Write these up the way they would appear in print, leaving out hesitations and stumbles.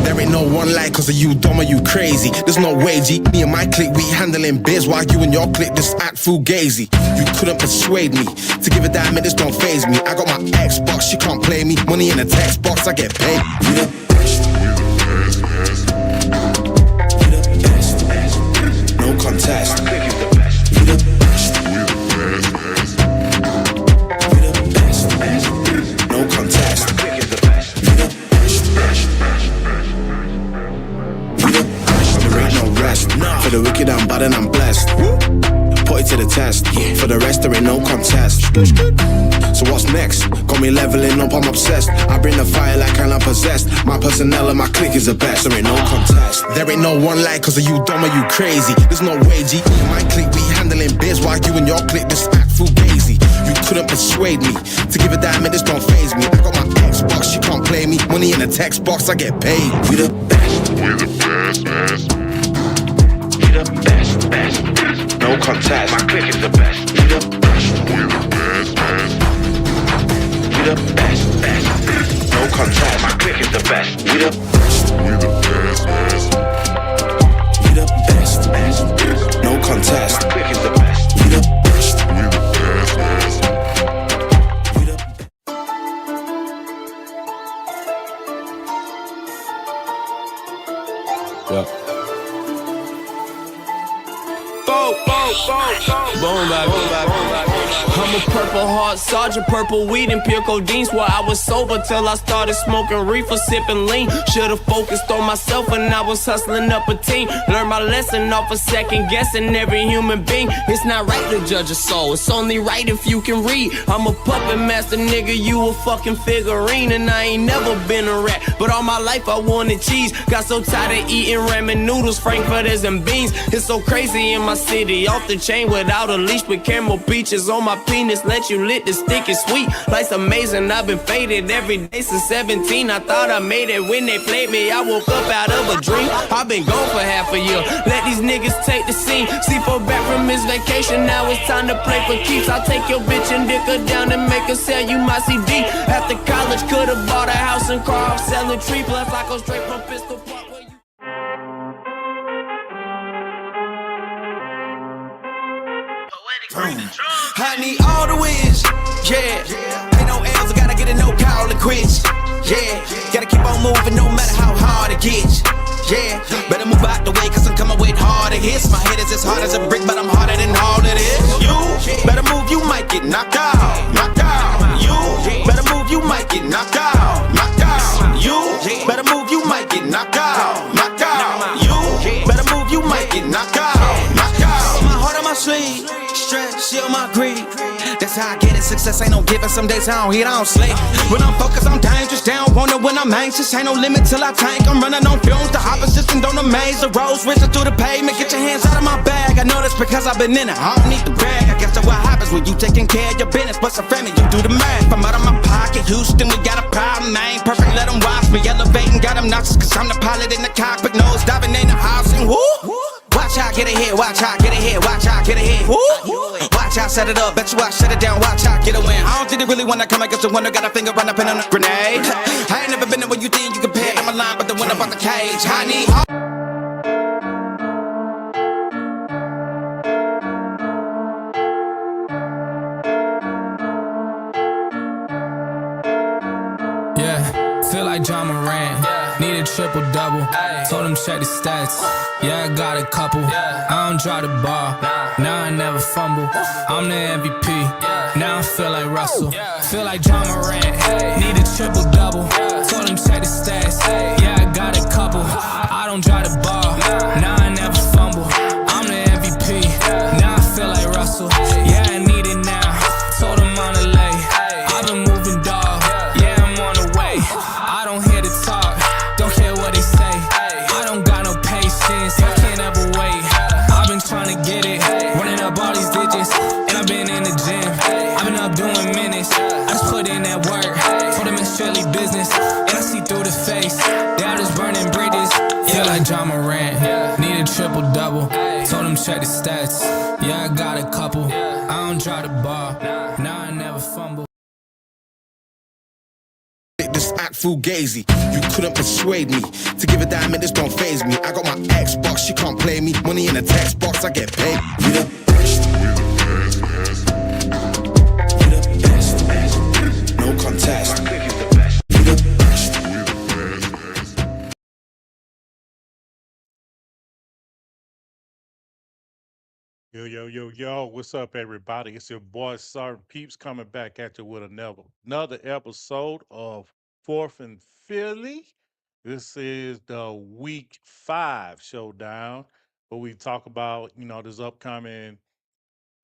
There ain't no one like cause of you dumb or you crazy. There's no way, G. Me and my clique, we handling biz while you and your clique just act fugazi. You couldn't persuade me to give a damn, it just don't faze me. I got my Xbox, she can't play me. Money in a text box, I get paid. We the best. We the best. No contest. My clique is the best. We the best. We the best. No contest. My clique is the best. We the best. There ain't no rest. For the wicked I'm bad and I'm blessed. Put it to the test. For the rest there ain't no contest. So what's next? Got me leveling up, I'm obsessed. I bring the fire like I'm possessed. My personnel and my clique is the best. There ain't no contest. There ain't no one like cause of you dumb or you crazy. There's no way, G. Me and my clique, we handling biz while you and your clique just act fugazi. You couldn't persuade me to give a damn, it just don't faze me. I got my Xbox, she can't play me. Money in a text box, I get paid. We the best. We the best, best. We the best, best. No contest. My clique is the best. We the best. We the best, best. We the best, best. No contest. My clique is the best. We the best. We the best, best. We the best, best. No contest. My clique is the best. We the best. We the best, best. We the best. Yeah. Boom, baby. I'm a purple heart sergeant, purple weed and pure codeine. Swore I was sober till I started smoking reefer, sipping lean. Should've focused on myself when I was hustling up a team. Learned my lesson off of second guessing every human being. It's not right to judge a soul, it's only right if you can read. I'm a puppet master, nigga, you a fucking figurine. And I ain't never been a rat, but all my life I wanted cheese. Got so tired of eating ramen noodles, frankfurters and beans. It's so crazy in my city, off the chain without a leash, with caramel peaches on my penis. Let you lit the stick is sweet. Life's amazing, I've been faded every day since 17. I thought I made it when they played me. I woke up out of a dream. I've been gone for half a year. Let these niggas take the scene. C4 back from his vacation, now it's time to play for keeps. I'll take your bitch and dick her down and make her sell you my CD. After college, could've bought a house and car off selling tree. Plus I go straight from Pistol Park. I need all the wins, yeah. Ain't no L's, I gotta get it, no call it quits, yeah. Gotta keep on moving no matter how hard it gets, yeah. Better move out the way cause I'm coming with harder hits. My head is as hard as a brick but I'm harder than all it is. You better move, you might get knocked out, knocked out. You better move, you might get knocked out, knocked out. You better move, you might get knocked out, knocked out. You better move, you might get knocked out, knocked out. My heart on my sleeve, stress, shield my greed. That's how I get it, success ain't no giving. Some days I don't eat, I don't sleep. When I'm focused, I'm dangerous. They don't want it when I'm anxious. Ain't no limit till I tank. I'm running on fumes. The opposition don't amaze. The roads racing through the pavement. Get your hands out of my bag. I know that's because I've been in it. I don't need the brag. I guess that's what happens when you taking care of your business. But some family, you do the math. I'm out of my pocket. Houston, we got a problem. I ain't perfect, let them watch me. Elevating, got them nauseous. Cause I'm the pilot in the cockpit. Nose diving in the house and whoo. Watch out, get ahead, watch out, get ahead, watch out, get ahead. Watch out, set it up, bet you I shut it down, watch out, get a win. I don't think they really wanna come against the winner, got a finger run up in on a grenade. I ain't never been there where you think you compare. I'm a line, but the winner about the cage. I need all. Feel like John Morant, need a triple-double. Told him check the stats, yeah, I got a couple. I don't drop the ball, now I never fumble. I'm the MVP, now I feel like Russell. Feel like John Morant, need a triple-double. Told him check the stats, yeah, I got a couple. I don't drop the ball, now I never fumble. I'm the MVP, now I feel like Russell. Yeah, I need it now, told him on the lay. I've been moving dog, yeah, I'm on the way. I don't hear the talk, don't care what they say. I don't got no patience, I can't ever wait. I've been trying to get it, running up all these digits. And I've been in the gym, I've been up doing minutes. I just put in that work, told them it's strictly business. And I see through the face, they all just burning bridges. Feel like John Morant, need a triple-double. Told him check the stats, yeah, I got a couple. I don't drop the ball, now I never fumble. just act fugazi. You couldn't persuade me to give a damn, it just don't faze me. I got my Xbox, she can't play me. Money in a text box, I get paid. We the best. We the best. No contest. We the best. Yo, what's up, everybody? It's your boy, Sgt Peeps, coming back at you with another episode of Fourth and Philly. This is the week 5 showdown, where we talk about, this upcoming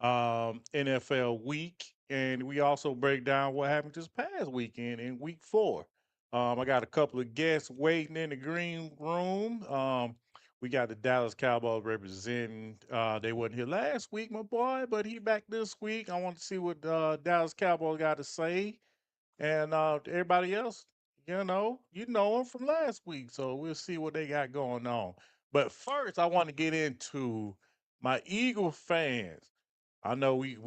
NFL week, and we also break down what happened this past weekend in week 4. I got a couple of guests waiting in the green room. We got the Dallas Cowboys representing. They wasn't here last week, my boy, but he back this week. I want to see what Dallas Cowboys got to say, and everybody else, you know them from last week, so we'll see what they got going on. But first, I want to get into my Eagle fans. I know we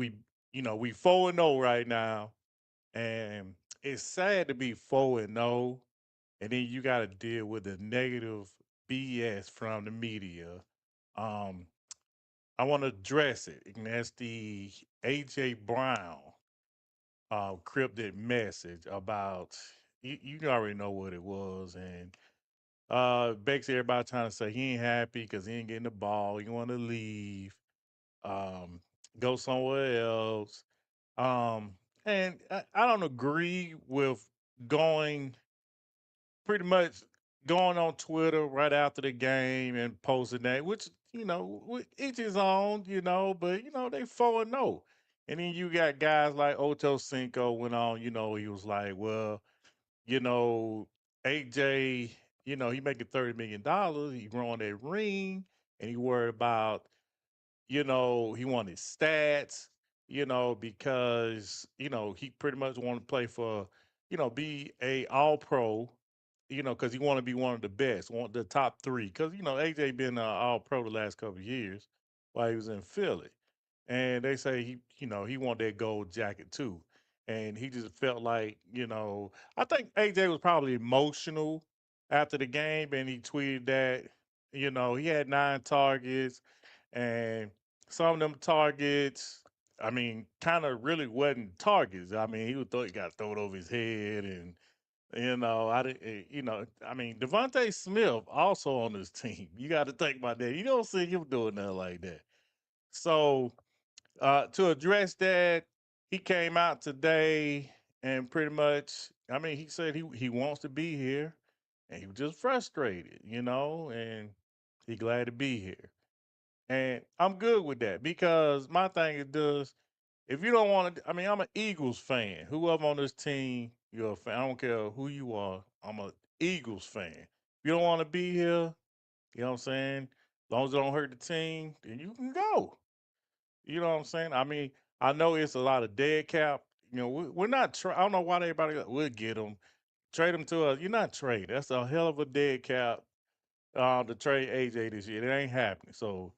4-0 right now, and it's sad to be 4-0, and then you got to deal with the negative BS from the media. Um, I want to address it, and that's the AJ Brown cryptic message about you already know what it was, and basically everybody trying to say he ain't happy because he ain't getting the ball, he want to leave, um, go somewhere else. Um, and I don't agree with going pretty much going on Twitter right after the game and posting that, which, each his own, but, they 4-0. And then you got guys like Ocho Cinco went on, he was like, well, you know, AJ, he making $30 million. He growing that ring and he worried about he wanted stats, because, he pretty much want to play for, be a all pro, because he want to be one of the best, want the top 3. Because, AJ been all pro the last couple of years while he was in Philly. And they say he want that gold jacket too. And he just felt like, I think AJ was probably emotional after the game and he tweeted that, he had 9 targets and some of them targets, I mean, kind of really wasn't targets. I mean, he got thrown over his head, and I didn't. I mean, Devontae Smith also on this team. You got to think about that. You don't see him doing nothing like that. So to address that, he came out today and pretty much, I mean, he said he wants to be here, and he was just frustrated, and he glad to be here. And I'm good with that because my thing is this: if you don't want to, I mean, I'm an Eagles fan. Whoever on this team, you're a fan. I don't care who you are. I'm an Eagles fan. If you don't want to be here, you know what I'm saying? As long as it don't hurt the team, then you can go. You know what I'm saying? I mean, I know it's a lot of dead cap. We're not. I don't know why everybody. We'll get them, trade them to us. You're not trade. That's a hell of a dead cap to trade AJ this year. It ain't happening. So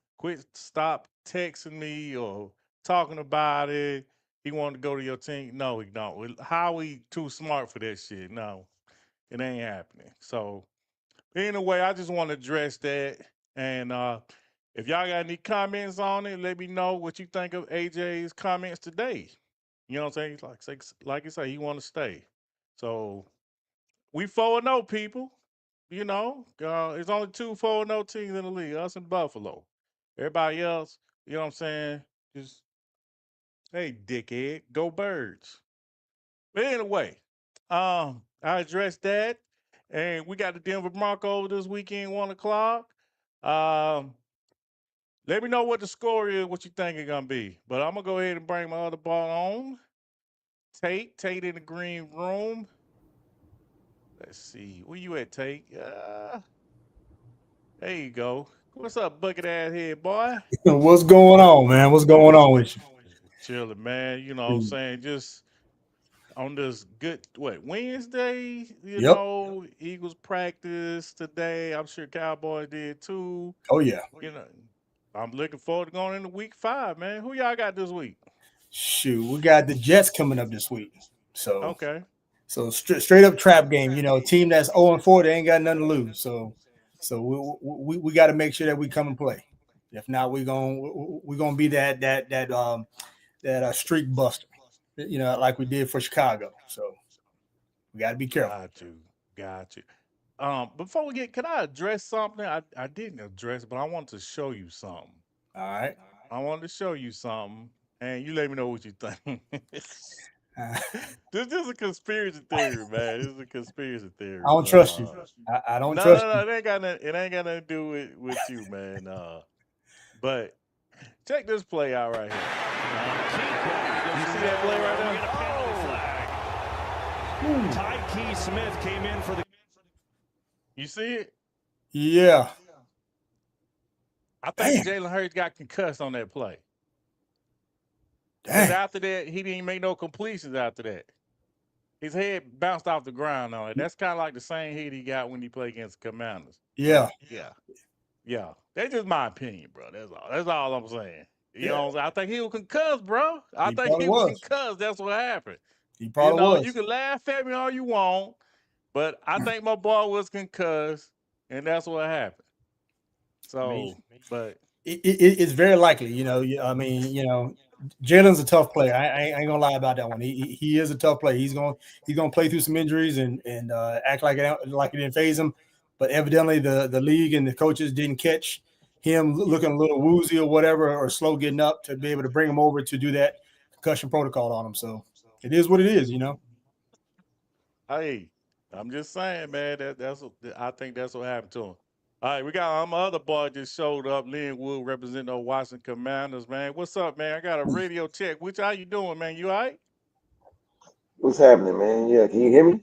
stop texting me or talking about it. He wanted to go to your team. No, he don't. How we too smart for that shit? No, it ain't happening. So anyway, I just want to address that. And if y'all got any comments on it, let me know what you think of AJ's comments today. You know what I'm saying? Like you say, he want to stay. So we 4-0 people. It's only 2 4-0 teams in the league, us and Buffalo. Everybody else, you know what I'm saying? Just, hey, dickhead, go Birds. But anyway, I addressed that. And we got the Denver Broncos this weekend, 1 o'clock. Let me know what the score is, what you think it's going to be. But I'm going to go ahead and bring my other ball on. Tate in the green room. Let's see. Where you at, Tate? There you go. What's up, bucket ass head boy? What's going on, man? What's going on with you? Chilling, man. You know what I'm saying? Just on this good, Wednesday, Yep. Eagles practice today. I'm sure Cowboys did too. Oh yeah. I'm looking forward to going into week 5, man. Who y'all got this week? Shoot, we got the Jets coming up this week. So Okay. So straight up trap game. You know, a team that's 0-4, they ain't got nothing to lose. So we got to make sure that we come and play. If not, we're gonna be that streak buster. You know, like we did for Chicago. So we got to be careful. Got you. Before we get, can I address something? I didn't address, but I want to show you something. All right. I wanted to show you something, and you let me know what you think. This is a conspiracy theory, man. This is a conspiracy I theory. don't trust you. I don't trust No. you. It ain't got nothing. It ain't got nothing to do with you, man. But check this play out right here. You see that play right there? Ty Smith came in for the. You see it? Yeah. I think Jalen Hurts got concussed on that play. Because after that, he didn't make no completions after that. His head bounced off the ground on it. That's kind of like the same hit he got when he played against the Commanders. Yeah. Yeah. That's just my opinion, bro. That's all I'm saying. You know what I'm saying? I think he was concussed, bro. I think he was concussed. That's what happened. He probably was. You can laugh at me all you want, but I think my boy was concussed, and that's what happened. So, but it's very likely, you know. I mean, you know, Jalen's a tough player. I ain't gonna lie about that one. He is a tough player. He's gonna play through some injuries and act like it didn't phase him. But evidently, the league and the coaches didn't catch him looking a little woozy or whatever, or slow getting up to be able to bring him over to do that concussion protocol on him. So it is what it is, you know. Hey, I'm just saying, man. I think that's what happened to him. All right, we got my other boy just showed up, Linwood, representing the Washington Commanders, man. What's up, man? I got a radio check. How you doing, man? You all right? What's happening, man? Yeah, can you hear me?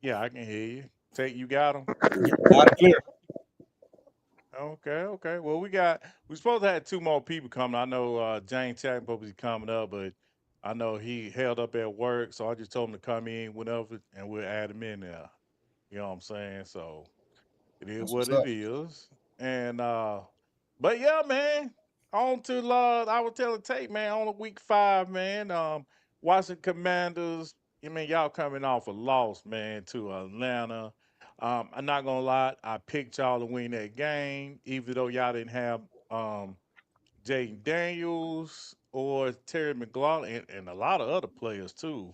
Yeah, I can hear you. You got him? Loud and clear. Okay. Well, we supposed to have 2 more people coming. I know James Chapman supposed to be coming up, but I know he held up at work, so I just told him to come in whenever, and we'll add him in there. You know what I'm saying? So it is That's what it is. And but yeah, man. On to I was telling Tate, man, on to week 5, man. Washington Commanders. I mean, y'all coming off a loss, man, to Atlanta. I'm not gonna lie, I picked y'all to win that game, even though y'all didn't have Jaden Daniels or Terry McLaurin and a lot of other players too.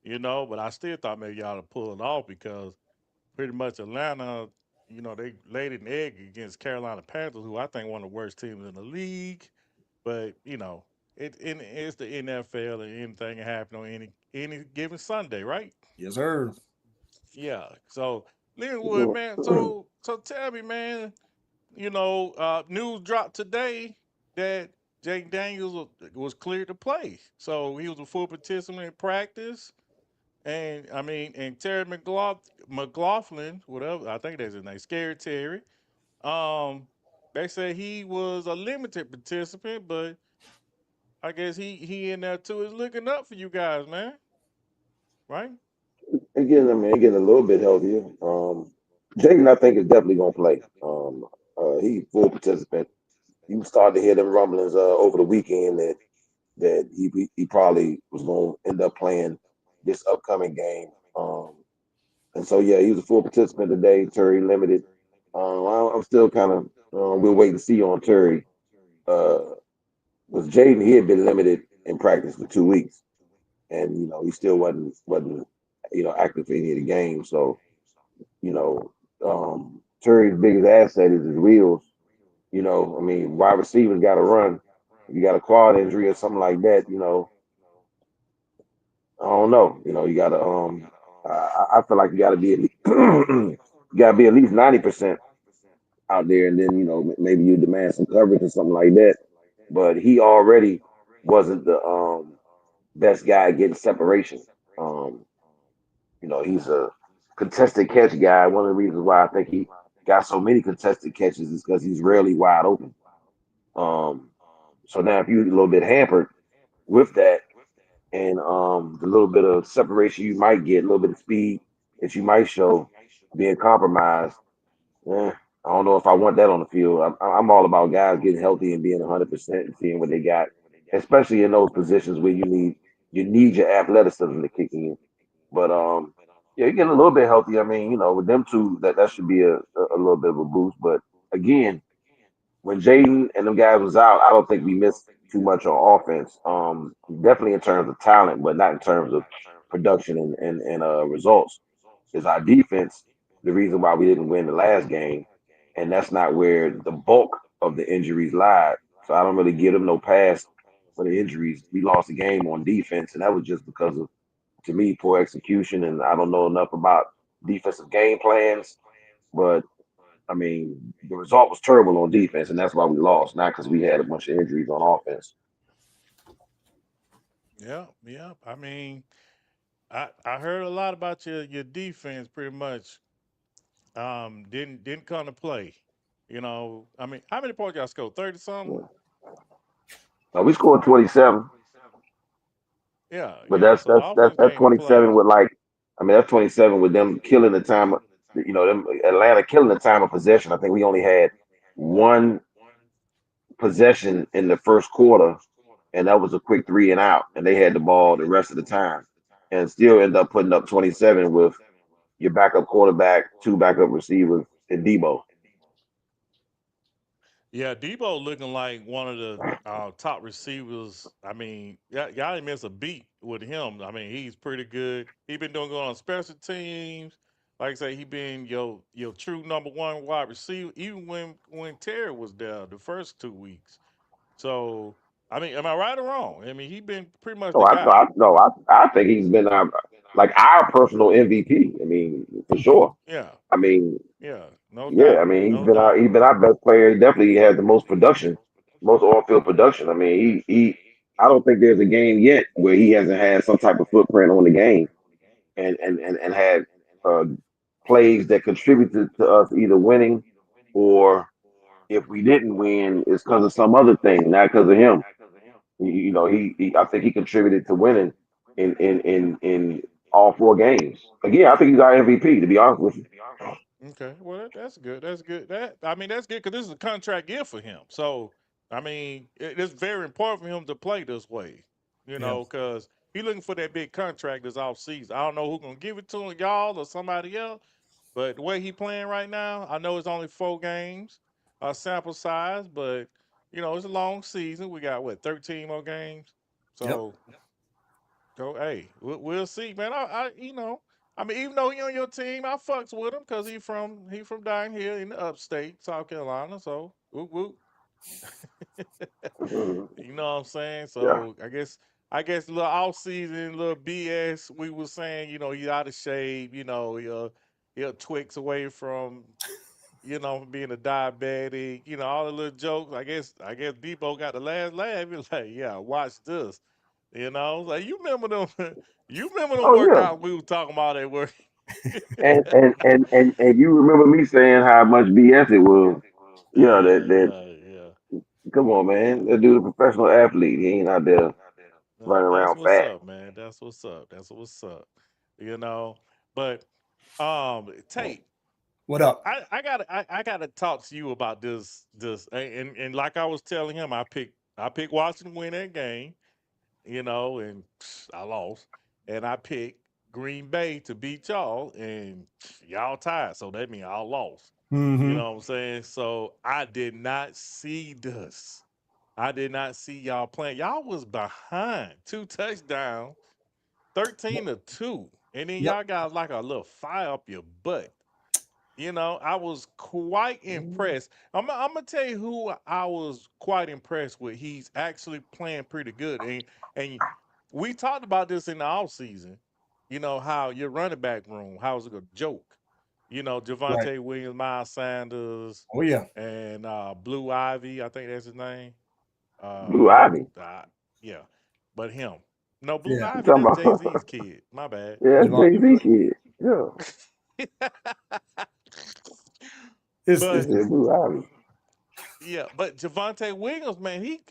You know, but I still thought maybe y'all would pull it off because pretty much Atlanta, you know, they laid an egg against Carolina Panthers, who I think one of the worst teams in the league. But, you know, it's the NFL and anything can happen on any given Sunday, right? Yes, sir. Yeah. So, Linwood, man, so tell me, man, you know, news dropped today that Jake Daniels was cleared to play. So he was a full participant in practice. And I mean, and Terry McLaughlin, whatever, I think that's his name, Scary Terry. They say he was a limited participant, but I guess he in there too. Is looking up for you guys, man. Right? Getting a little bit healthier. Jaden, I think, is definitely gonna play. He's full participant. You started to hear them rumblings over the weekend that he probably was gonna end up playing this upcoming game. And so yeah, he was a full participant today. Terry limited. I'm still kind of we'll wait to see on Terry. Was Jaden, he had been limited in practice for 2 weeks, and you know he still wasn't active for any of the games. So you know, Terry's biggest asset is his wheels. You know, I mean, wide receivers got to run. If you got a quad injury or something like that, you know, I don't know. You know, you got to. I feel like you got to be at least, you got to be at least 90% out there, and then you know maybe you demand some coverage or something like that. But he already wasn't the best guy getting separation. You know, he's a contested catch guy. One of the reasons why I think he got so many contested catches is because he's rarely wide open. So now if you're a little bit hampered with that and the little bit of separation you might get, a little bit of speed that you might show being compromised, I don't know if I want that on the field. I'm all about guys getting healthy and being 100% and seeing what they got, especially in those positions where you need your athleticism to kick in. But yeah, you're getting a little bit healthy. I mean, with them two, that should be a little bit of a boost. But again, when Jaden and them guys was out, I don't think we missed too much on offense. Definitely in terms of talent, but not in terms of production and results. Is our defense the reason why we didn't win the last game, and that's not where the bulk of the injuries lied. So I don't really give them no pass for the injuries. We lost the game on defense, and that was just because of, to me, poor execution. And I don't know enough about defensive game plans, but I mean, the result was terrible on defense, and that's why we lost, not because we had a bunch of injuries on offense. Yeah, yeah. I mean, I heard a lot about your defense. Pretty much, didn't come to play. I mean, how many points y'all scored? 30 something. Yeah. We scored 27, Yeah, but yeah. So the offense that's came to 27 play. with that's 27 with them killing the time. Them Atlanta killing the time of possession. I think we only had one possession in the first quarter, and that was a quick 3 and out, and they had the ball the rest of the time, and still end up putting up 27 with your backup quarterback, two backup receivers, and Debo. Yeah, Debo looking like one of the top receivers. I mean, y'all didn't miss a beat with him. I mean, he's pretty good. He been doing good on special teams. Like I say, he been your true number one wide receiver, even when Terry was there the first 2 weeks. So, I mean, am I right or wrong? I mean, he been pretty much No, the I guy. no, no, I think he's been our personal MVP. I mean, for sure. Yeah, I mean, yeah, no yeah, I doubt, mean no doubt. he's been our best player. He definitely has the most production, most on field production. I mean, he I don't think there's a game yet where he hasn't had some type of footprint on the game and had uh, plays that contributed to us either winning or if we didn't win, it's because of some other thing, not because of him. I think he contributed to winning in all 4 games. Again, I think he's our MVP. To be honest with you, Okay, well that's good. That's good. I mean that's good because this is a contract year for him. So I mean it's very important for him to play this way. Yeah. Because he's looking for that big contract this off season. I don't know who's gonna give it to him, y'all or somebody else. But the way he playing right now, I know it's only 4 games, sample size, but it's a long season. We got what 13 more games. Yep. So go, hey, we'll see, man. I mean, even though he on your team, I fucks with him because he from down here in the upstate South Carolina. So whoop whoop, Mhm. you know what I'm saying. Yeah. So I guess a little off season, little BS. We was saying, he out of shape. He'll Twix away from being a diabetic. All the little jokes. I guess Debo got the last laugh. He was like, yeah, watch this. Like you remember them. You remember them Oh yeah. workouts we were talking about at work. And you remember me saying how much BS it was. Yeah, That yeah, yeah. come on, man. That dude's a professional athlete. He ain't out there running That's around what's fat. up, man. That's what's up. That's what's up. You know. But Tate, What up? I gotta talk to you about this and like I was telling him, I picked Washington to win that game, and I lost. And I picked Green Bay to beat y'all, and y'all tied. So that means y'all lost. You Mm-hmm. know what I'm saying? So I did not see this. I did not see y'all playing. Y'all was behind 2 touchdowns, 13-2. And then Yep. y'all got like a little fire up your butt. I was quite impressed. I'm gonna tell you who I was quite impressed with. He's actually playing pretty good, and we talked about this in the off season. How your running back room, how was it a joke? Right. Javante Williams, Miles Sanders, Oh yeah. and Blue Ivy. I think that's his name. Blue Ivy. Uh, yeah, but him. No, Blue Yeah. You Ivy. talking That's Jay Z's about? kid. My bad. Yeah, that's Jay Javante Z Williams. kid. Yeah, he But said Blue Ivy. yeah, but Javante Williams, man, he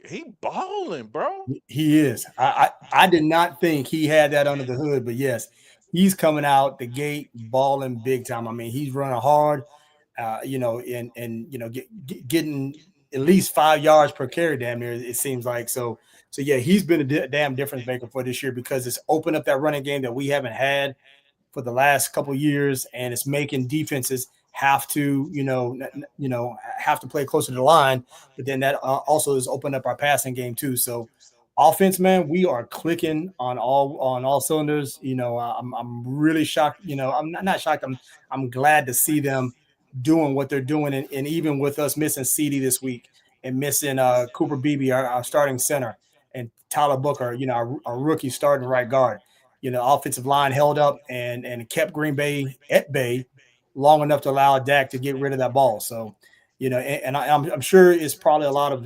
balling, bro. He is. I did not think he had that under the hood, but yes, he's coming out the gate balling big time. I mean, he's running hard, and getting at least 5 yards per carry, damn near, it seems like. So yeah, he's been a damn difference maker for this year because it's opened up that running game that we haven't had for the last couple of years, and it's making defenses have to, have to play closer to the line. But then that also has opened up our passing game too. So offense, man, we are clicking on all cylinders. I'm really shocked. I'm not shocked. I'm glad to see them doing what they're doing, and even with us missing CD this week and missing Cooper Beebe, our starting center, and Tyler Booker, our rookie starting right guard. Offensive line held up and kept Green Bay at bay long enough to allow Dak to get rid of that ball. So, and I'm sure it's probably a lot of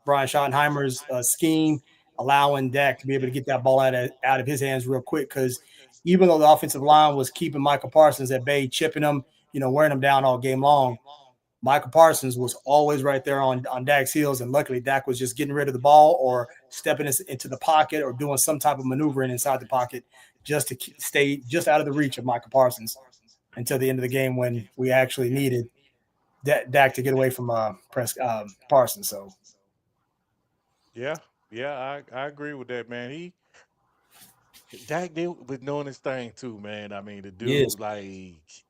Brian Schottenheimer's scheme, allowing Dak to be able to get that ball out of his hands real quick. Because even though the offensive line was keeping Michael Parsons at bay, chipping him, wearing him down all game long, Michael Parsons was always right there on Dak's heels, and luckily Dak was just getting rid of the ball or stepping into the pocket or doing some type of maneuvering inside the pocket just to stay just out of the reach of Michael Parsons until the end of the game when we actually needed Dak to get away from Parsons. So, Yeah, I agree with that, man. Dak was doing his thing too, man. I mean, the dude,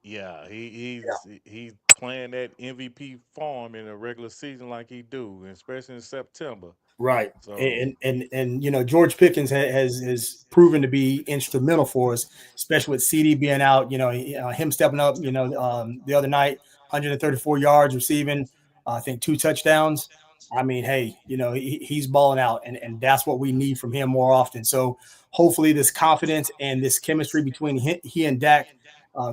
Yes. he's playing that MVP form in a regular season like he do, especially in September. Right. So And George Pickens has proven to be instrumental for us, especially with CD being out, him stepping up, the other night, 134 yards receiving, I think 2 touchdowns. I mean, hey, he's balling out, and that's what we need from him more often. So hopefully this confidence and this chemistry between he and Dak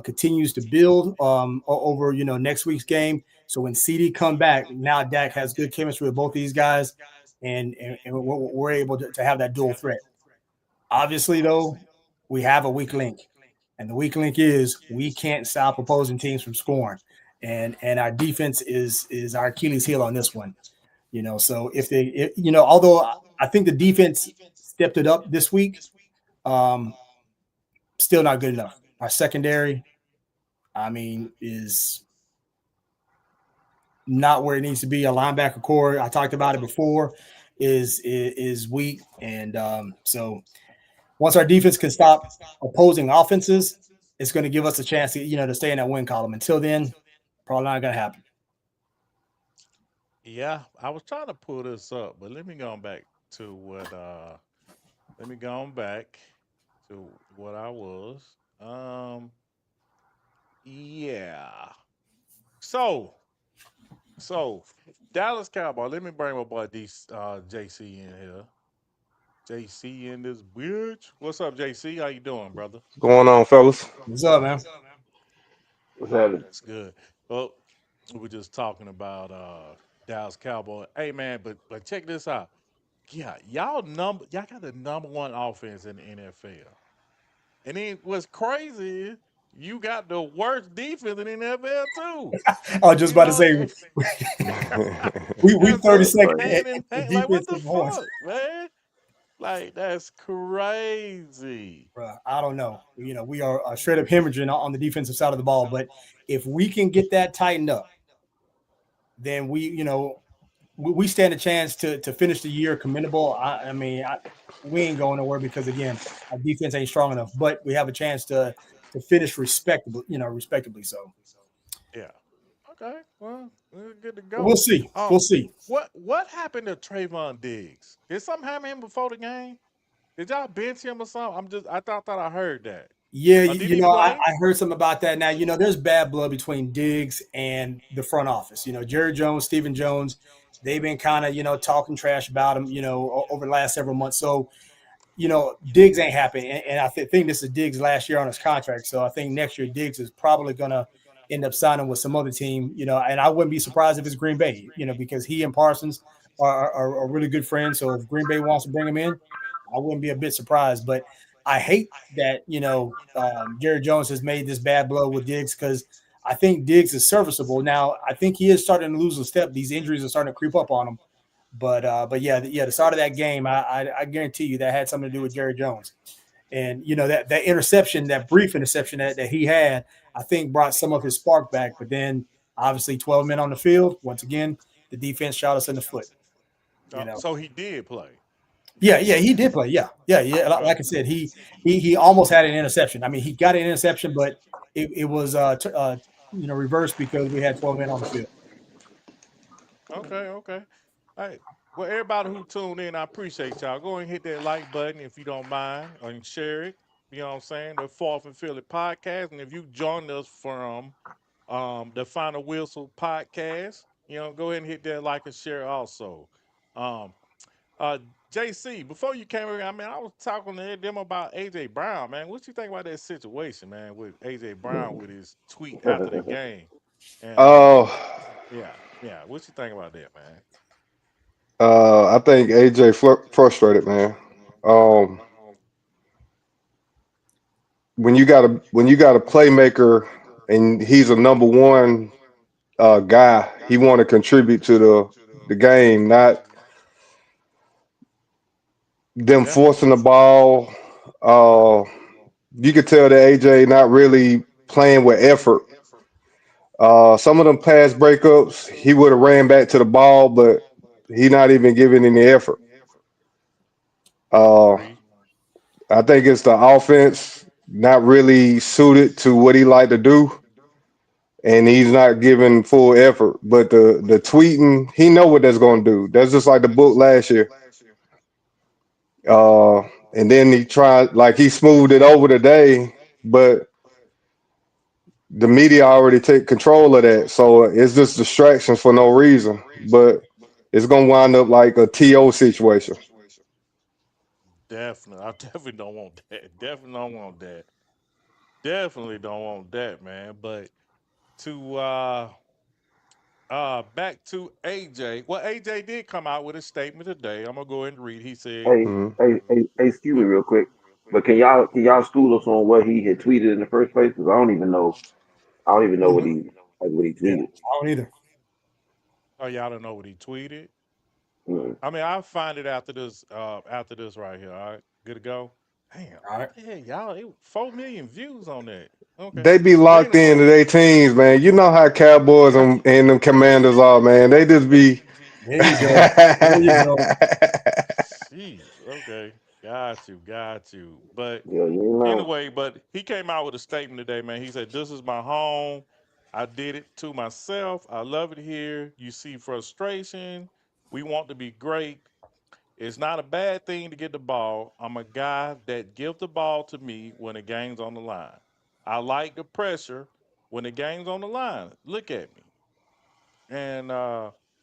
continues to build over, next week's game. So when CD come back, now Dak has good chemistry with both these guys, and we're able to have that dual threat. Obviously, though, we have a weak link, and the weak link is we can't stop opposing teams from scoring, and our defense is our Achilles heel on this one. So although I think the defense stepped it up this week, still not good enough. Our secondary, I mean, is not where it needs to be. A linebacker core, I talked about it before, is weak. And so once our defense can stop opposing offenses, it's going to give us a chance to stay in that win column. Until then, probably not going to happen. yeah, I was trying to pull this up, but let me go back to what I was. Yeah. So Dallas Cowboys. Let me bring my boy JC in here. JC in this bitch. What's up, JC? How you doing, brother? What's going on, fellas? What's up, man? What's happening? That's good. Well, we were just talking about Dallas Cowboys. Hey man, but check this out. Yeah, y'all got the number 1 offense in the NFL. And then what's crazy is you got the worst defense in the NFL too. I was just about to say we 32nd. Like what the fuck, man? Like that's crazy. Bruh, I don't know. We are straight up hemorrhaging on the defensive side of the ball. But if we can get that tightened up, then we stand a chance to finish the year commendable. We ain't going nowhere because again, our defense ain't strong enough. But we have a chance to finish respectably. So yeah. Okay. Well, we're good to go. We'll see. We'll see. What happened to Trayvon Diggs? Did something happen to him before the game? Did y'all bench him or something? I thought I heard that. Yeah, I heard something about that. Now, there's bad blood between Diggs and the front office. Jerry Jones, Stephen Jones, they've been kind of, talking trash about him, over the last several months. So, Diggs ain't happy. And I think this is Diggs' last year on his contract. So I think next year Diggs is probably going to end up signing with some other team, and I wouldn't be surprised if it's Green Bay, because he and Parsons are really good friends. So if Green Bay wants to bring him in, I wouldn't be a bit surprised. But I hate that, Jerry Jones has made this bad blood with Diggs because I think Diggs is serviceable. Now, I think he is starting to lose a step. These injuries are starting to creep up on him. But yeah, the start of that game, I guarantee you that had something to do with Jerry Jones. And, that interception, that brief interception that he had, I think brought some of his spark back. But then, obviously, 12 men on the field, once again, the defense shot us in the foot. So he did play. Yeah, he did play. Yeah. Like I said, he almost had an interception. I mean, he got an interception, but it was reversed because we had 12 men on the field. Okay. All right. Well, everybody who tuned in, I appreciate y'all. Go and hit that like button if you don't mind, and share it. You know what I'm saying? The Fourth and Philly podcast, and if you joined us from the Final Whistle podcast, go ahead and hit that like and share also. Um, JC, before you came around, I was talking to them about AJ Brown, man. What you think about that situation, man, with AJ Brown with his tweet after the game? And yeah. What you think about that, man? I think AJ frustrated, man. When you got a playmaker and he's a number one guy, he want to contribute to the game, not them forcing the ball. You could tell that AJ not really playing with effort. Some of them pass breakups, he would have ran back to the ball, but he not even giving any effort. I think it's the offense not really suited to what he like to do, and he's not giving full effort. But the tweeting, he know what that's going to do. That's just like the book last year. And then he tried, like he smoothed it over today, but the media already take control of that. So it's just distractions for no reason. But it's going to wind up like a TO situation. Definitely. I definitely don't want that. Definitely don't want that. Definitely don't want that, man. But to back to AJ. Well, AJ did come out with a statement today. I'm gonna go ahead and read. He said, Hey, excuse me real quick. But can y'all school us on what he had tweeted in the first place? Because I don't even know what he Yeah, tweeted. I don't either. "Oh, y'all don't know what he tweeted." Mm. I mean, I'll find it after this right here. All right, good to go. Damn. All right. Yeah, y'all, 4 million views on that. Okay. They be But locked into anyway. their teams, man. You know how Cowboys and them Commanders are, man. They just be. There you go. There you go. Jeez. Okay. Got you. But Yeah, you ain't lying. anyway, but he came out with a statement today, man. He said, "This is my home. I did it to myself. I love it here. You see frustration. We want to be great. It's not a bad thing to get the ball. I'm a guy that give the ball to me when the game's on the line. I like the pressure when the game's on the line. Look at me." And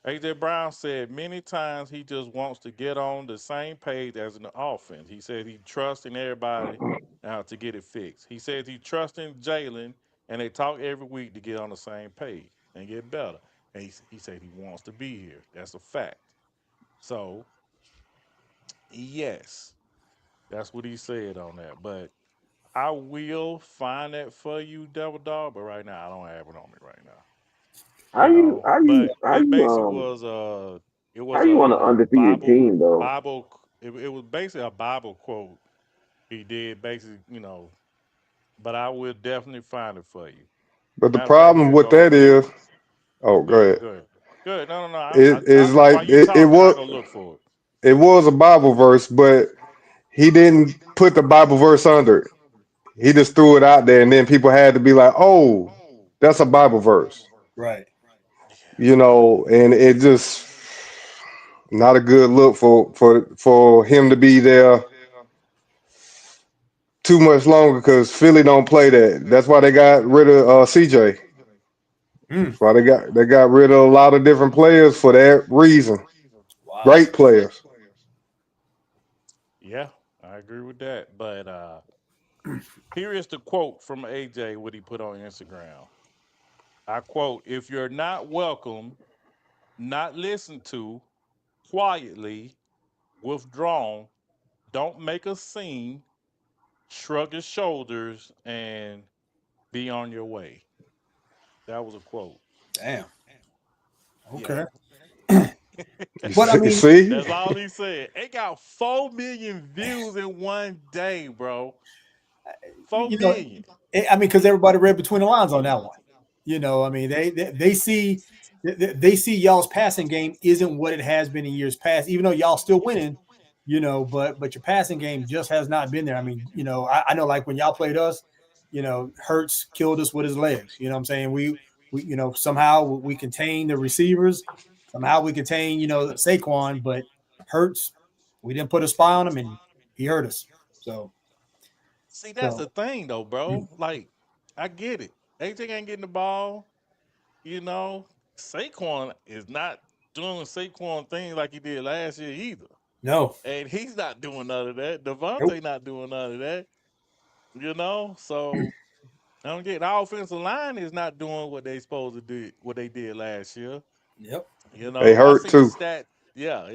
AJ Brown said many times he just wants to get on the same page as an offense. He said he trusts in everybody to get it fixed. He says he trusts in Jalen, and they talk every week to get on the same page and get better. And he said he wants to be here. That's a fact. So, yes, that's what he said on that. But I will find that for you, Devil Dog. But right now, I don't have it on me right now. How you how you But how it you basically um was it how was you on an undefeated team though? Bible. It was basically a Bible quote he did basically, But I will definitely find it for you. But the Matter of fact, here problem you with go. that is, oh, go ahead. Go ahead. Good. No. It is like While you talking, I go look for it. it was a Bible verse, but he didn't put the Bible verse under it. He just threw it out there, and then people had to be like, "Oh, that's a Bible verse," Right. and it just not a good look for him to be there too much longer because Philly don't play that. That's why they got rid of CJ. That's why they got rid of a lot of different players for that reason. Wow. Great players. Yeah, I agree with that. But here is the quote from AJ, what he put on Instagram. I quote, "If you're not welcome, not listened to, quietly withdrawn, don't make a scene, shrug your shoulders, and be on your way." That was a quote. Damn. Yeah. Okay. But I mean, See, That's all he said. It got 4 million views in one day, bro. 4 million. I mean, because everybody read between the lines on that one. I mean, they see they see y'all's passing game isn't what it has been in years past, even though y'all still winning, but your passing game just has not been there. I mean, I know like when y'all played us, Hurts killed us with his legs. You know what I'm saying? We somehow we contain the receivers, somehow we contain, Saquon, but Hurts, we didn't put a spy on him and he hurt us. So See, that's the so thing though, mm, bro. Like, I get it. AJ ain't getting the ball. You know, Saquon is not doing Saquon things like he did last year either. no. And he's not doing none of that. Nope. Devontae not doing none of that. So I don't get the offensive line is not doing what they supposed to do, what they did last year. Yep. They I hurt seen a too. stat. Yeah,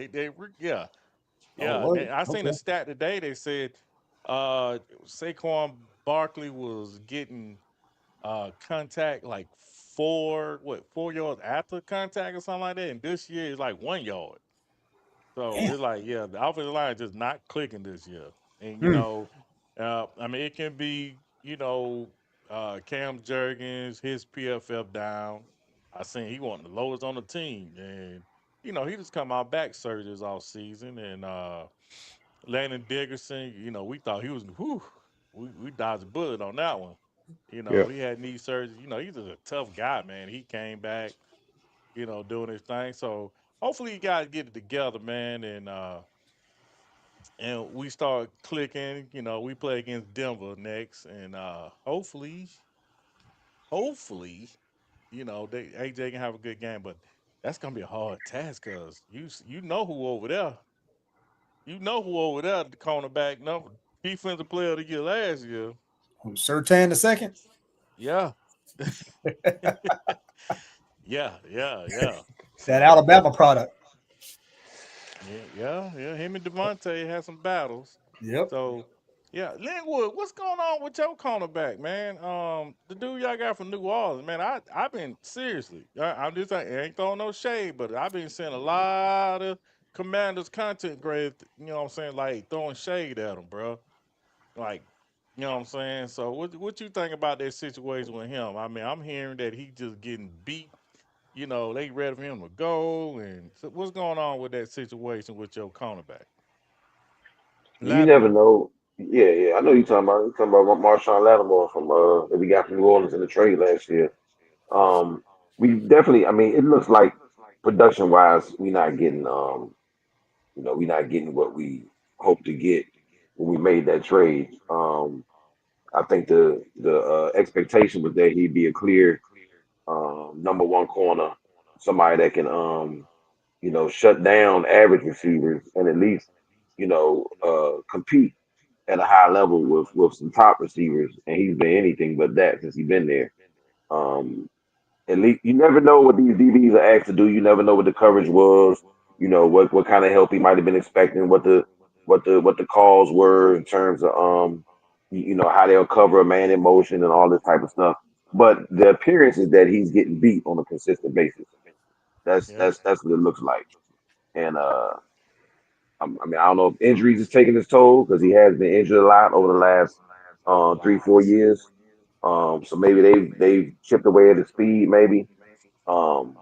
yeah, Oh, yeah. was And it? I seen a Okay. stat today. They said Saquon Barkley was getting contact like 4 yards after contact or something like that. And this year is like 1 yard. So Damn. it's like, yeah, the offensive line is just not clicking this year. And Mm. I mean, it can be, Cam Jurgens, his PFF down. I seen he wasn't the lowest on the team, and he just come out back surgeries all season. And Landon Dickerson, we thought he was, whew, we dodged a bullet on that one. Yeah. He had knee surgery. He's just a tough guy, man. He came back, doing his thing. So hopefully you guys get it together, man, and we start clicking. We play against Denver next, and hopefully, they AJ can have a good game. But that's gonna be a hard task because you know who over there. You know who over there, the cornerback number defensive player of the year last year. Sertan the second. Yeah, yeah. That So Alabama product. yeah. Him and Devontae had some battles. Yep. So yeah, Linwood, what's going on with your cornerback, man? The dude y'all got from New Orleans, man. I've been seriously. I'm just saying, I ain't throwing no shade, but I've been seeing a lot of Commanders content grades. You know what I'm saying? Like throwing shade at him, bro. Like, you know what I'm saying? So what you think about that situation with him? I mean, I'm hearing that he just getting beat. They ready for him to go. And so what's going on with that situation with your cornerback? You never Lattimore. know. Yeah, yeah. I know you're talking about Marshawn Lattimore from that we got from New Orleans in the trade last year. Um, we definitely. I mean, it looks like production wise, we're not getting. We're not getting what we hoped to get when we made that trade. I think the expectation was that he'd be a clear number one corner, somebody that can shut down average receivers and at least compete at a high level with some top receivers. And he's been anything but that since he's been there. Um, at least you never know what these DBs are asked to do. You never know what the coverage was. What kind of help he might have been expecting. What the calls were in terms of how they'll cover a man in motion and all this type of stuff. But the appearance is that he's getting beat on a consistent basis. That's Yeah. that's that's what it looks like. And I mean, I don't know if injuries is taking his toll because he has been injured a lot over the last 3-4 years. So maybe they've chipped away at his speed, maybe. Um,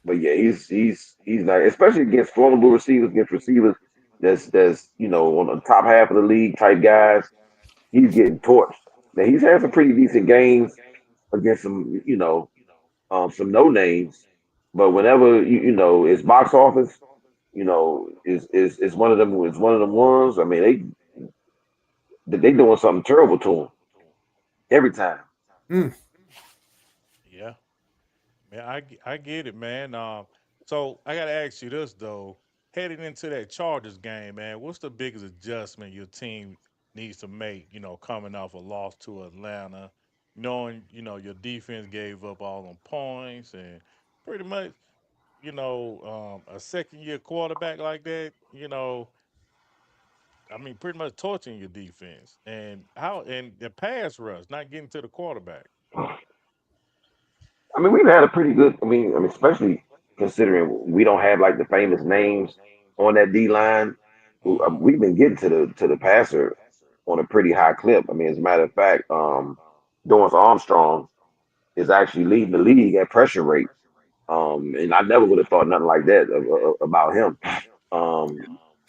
but yeah, he's not, especially against formidable receivers, against receivers that's on the top half of the league type guys. He's getting torched. Now he's had some pretty decent games against some no names, but whenever it's box office, is one of them. It's one of them ones. I mean, they doing something terrible to him every time. Mm. Yeah. Yeah, I get it, man. So I got to ask you this though. Heading into that Chargers game, man, what's the biggest adjustment your team needs to make? Coming off a loss to Atlanta, knowing your defense gave up all them points and pretty much a second year quarterback like that. I mean, pretty much torching your defense and the pass rush, not getting to the quarterback. I mean, we've had a pretty good. I mean, especially considering we don't have like the famous names on that D line. Hmm. We've been getting to the passer on a pretty high clip. I mean, as a matter of fact, Dorrance Armstrong is actually leading the league at pressure rate. And I never would have thought nothing like that about him.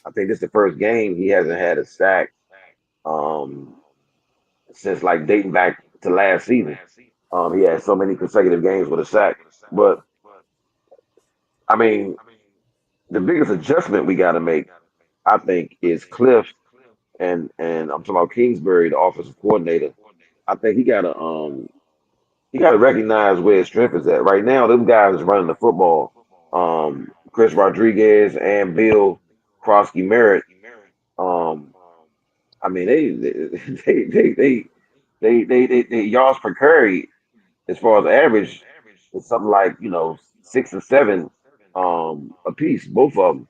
I think this is the first game he hasn't had a sack um, since like dating back to last season. He had so many consecutive games with a sack. But I mean, the biggest adjustment we got to make, I think, is Cliff and I'm talking about Kingsbury, the offensive coordinator. I think he got to recognize where his strength is at. Right now, them guys is running the football. Chris Rodriguez and Bill Krosky Merritt. Um, I mean, they yards per carry as far as average is something like 6 or 7 a piece, both of them.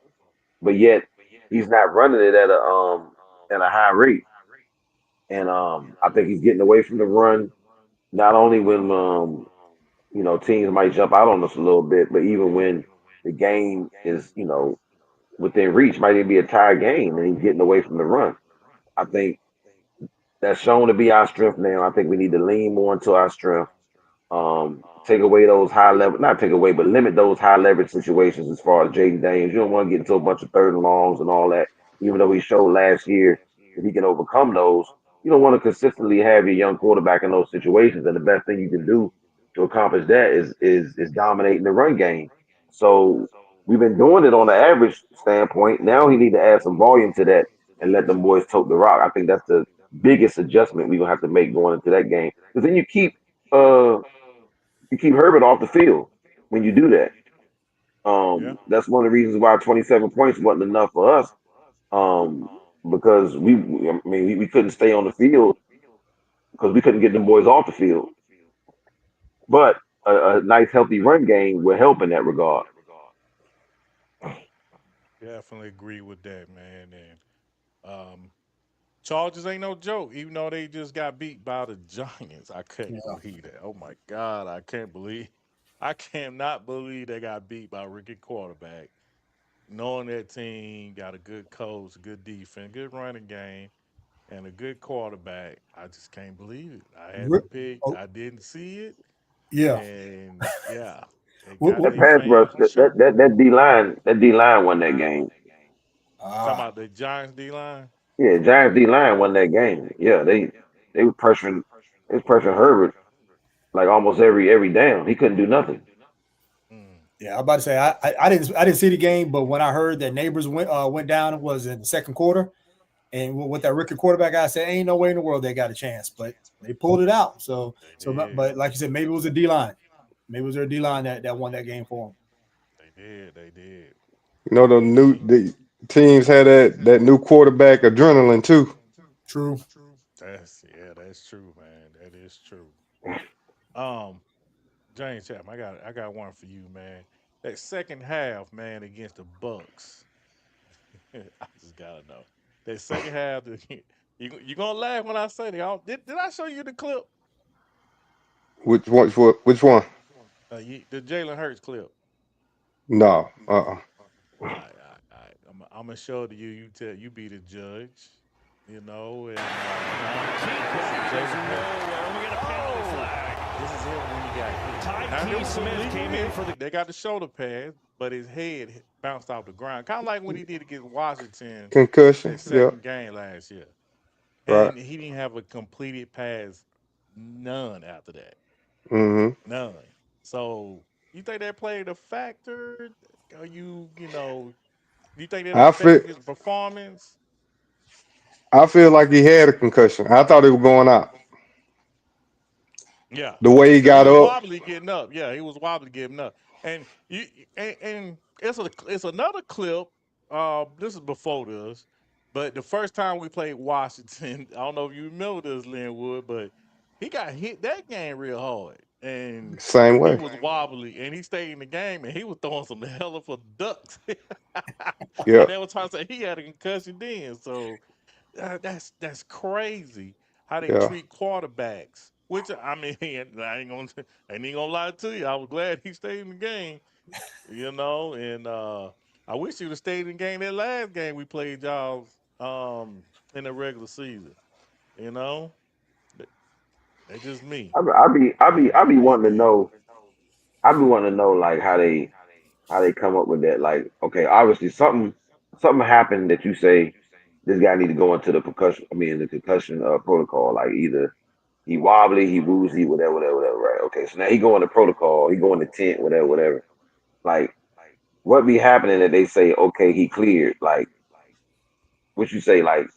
But yet he's not running it at a high rate, and I think he's getting away from the run. Not only when teams might jump out on us a little bit, but even when the game is within reach, might even be a tie game, and he's getting away from the run. I think that's shown to be our strength now. I think we need to lean more into our strength. Take away those high level, not take away, but limit those high leverage situations as far as Jaden Daniels. You don't want to get into a bunch of third and longs and all that, even though he showed last year that he can overcome those. You don't want to consistently have your young quarterback in those situations. And the best thing you can do to accomplish that is dominating the run game. So we've been doing it on the average standpoint. Now he need to add some volume to that and let them boys tote the rock. I think that's the biggest adjustment we're gonna have to make going into that game. Because then uh you keep Herbert off the field when you do that. Yeah. That's one of the reasons why 27 points wasn't enough for us. Um, because we couldn't stay on the field because we couldn't get them boys off the field. But a nice healthy run game will help in that regard. Definitely agree with that, man. And um, Chargers ain't no joke, even though they just got beat by the Giants. I Yeah. can't believe that. Oh my God, I can't believe. I cannot believe they got beat by a rookie quarterback. Knowing that team got a good coach, good defense, good running game, and a good quarterback, I just can't believe it. I had Re- to pick. oh, I didn't see it, yeah. and yeah, they What, got what, That their pass rush, fans for sure. that D line won that game. Talking ah, about the Giants D line. Yeah, Giants D line won that game. Yeah, they were pressuring they was pressuring Herbert like almost every down. He couldn't do nothing. Mm, yeah. I'm about to say I didn't see the game, but when I heard that neighbors went down, it was in the second quarter, and with that rookie quarterback, I said ain't no way in the world they got a chance, but they pulled it out. So they did. but like you said, maybe it was a D line, maybe it was their D line that won that game for them. They did. They did. You know, And the teams had that new quarterback adrenaline too. True. that's true, man. That is true. Um, James Chapman, I got one for you, man. That second half, man, against the Bucks. I just gotta know. That second half, you gonna laugh when I say that. Did I show you the clip? Which one? Which one? The Jalen Hurts clip. No. All right. I'm gonna show it to you. You be the judge. And this is Key goes Jalen Hurts. nowhere. We get a penalty flag. This is him when he got hit. Now there Key was some Smith legal came in hit. for the They got the shoulder pads, but his head bounced off the ground, kind of like when he did against Washington Concussion. that Yeah. second game last year. Right. And he didn't have a completed pass, none after that, Mm-hmm. none. So you think that played a factor? Are do you think that I feel affected his performance? I feel like he had a concussion. I thought he was going out. Yeah, The way he because he got was up, wobbly getting up. Yeah, he was wobbly getting up. And and it's another clip. This is before this, but the first time we played Washington, I don't know if you remember this, Linwood, but he got hit that game real hard, and same he way. was wobbly, and he stayed in the game, and he was throwing some hell of a ducks. Yeah. And they were trying to say he had a concussion then. So that's crazy how they Yeah. treat quarterbacks. Which I mean, I ain't gonna lie to you. I was glad he stayed in the game, and I wish he would have stayed in the game that last game we played y'all in the regular season. You know, That- that's just me. I be wanting to know I be wanting to know like how they come up with that. Like, okay, obviously something happened that you say this guy need to go into the percussion. I mean, the concussion protocol. Like either he wobbly, he woozy, whatever. Right? Okay, so now he go in the protocol. He go in the tent, whatever. Like, what be happening that they say, okay, he cleared? Like, what you say? Like,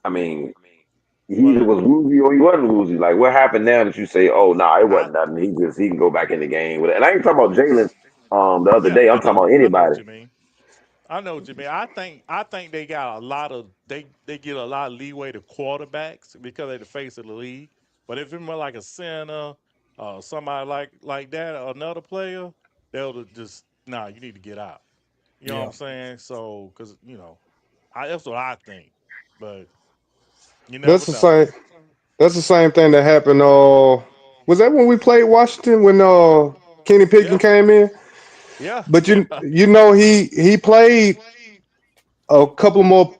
I mean, he either Well, was woozy or he wasn't woozy. Like, what happened now that you say, oh, nah, it I wasn't nothing. He can go back in the game with it. And I ain't talking about Jalen the other yeah, day. I'm talking about I know what anybody. you mean. I know what you mean. I think they got a lot of they get a lot of leeway to quarterbacks because they're the face of the league. But if it's more like a center, somebody like that, another player, they'll just nah. You need to get out. You know what Yeah. I'm saying? So because that's what I think. But you That's never the know. same. That's the same thing that happened. Was that when we played Washington when Kenny Pickett Yeah, came in? yeah, But yeah, you know he played a couple more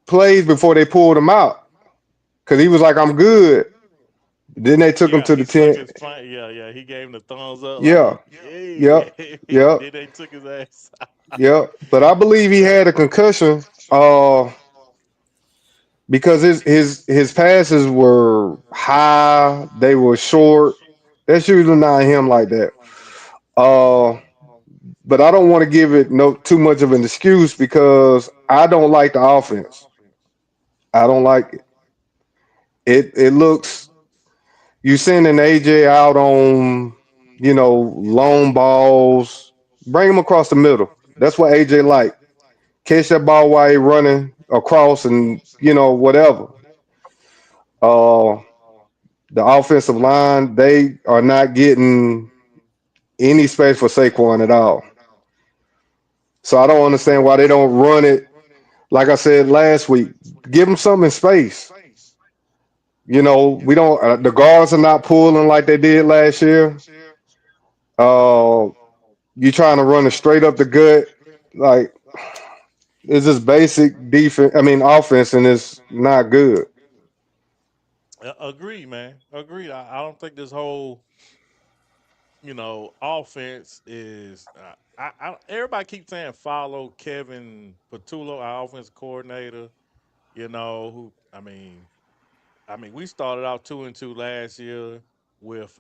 plays before they pulled him out because he was like, "I'm good." Then they took him yeah. to the He shook tent. his front. Yeah, yeah. He gave him the thumbs up like Yeah, he, yeah. yep, yep, Then they took his ass. yep. But I believe he Yeah. had a concussion. Because his passes were high, they were short. That's usually not him like that. Uh, but I don't want to give it no too much of an excuse because I don't like the offense. I don't like it. It looks you sending AJ out on long balls. Bring him across the middle. That's what AJ like. Catch that ball while he running across and whatever. Uh, the offensive line they are not getting any space for Saquon at all. So I don't understand why they don't run it. Like I said last week, give them something in space. We don't. The guards are not pulling like they did last year. Uh, you trying to run it straight up the gut, like it's just basic defense. I mean, offense, and it's not good. Agreed, man. Agreed. I don't think this whole offense is. Everybody keeps saying follow Kevin Patullo, our offense coordinator. Who I mean, we started out 2-2 last year with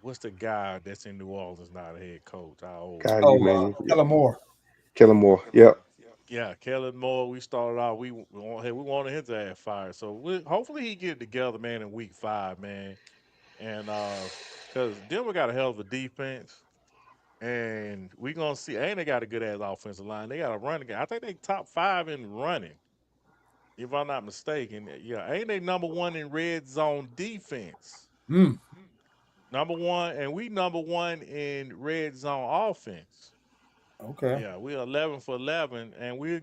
what's the guy that's in New Orleans now, the head coach, our old God, you Oh, made me Kellen Moore. kill him more. Yep. yeah, Kellen Moore. We started out. We wanted his ass fired. So hopefully he get it together, man, in week 5, man. And because Denver got a hell of a defense, and we gonna see. And they got a good ass offensive line. They got a running game. I think they top 5 in running, if I'm not mistaken. Yeah, ain't they number 1 in red zone defense? Mm, Number 1, and we number 1 in red zone offense. okay. Yeah, we're 11 for 11, and we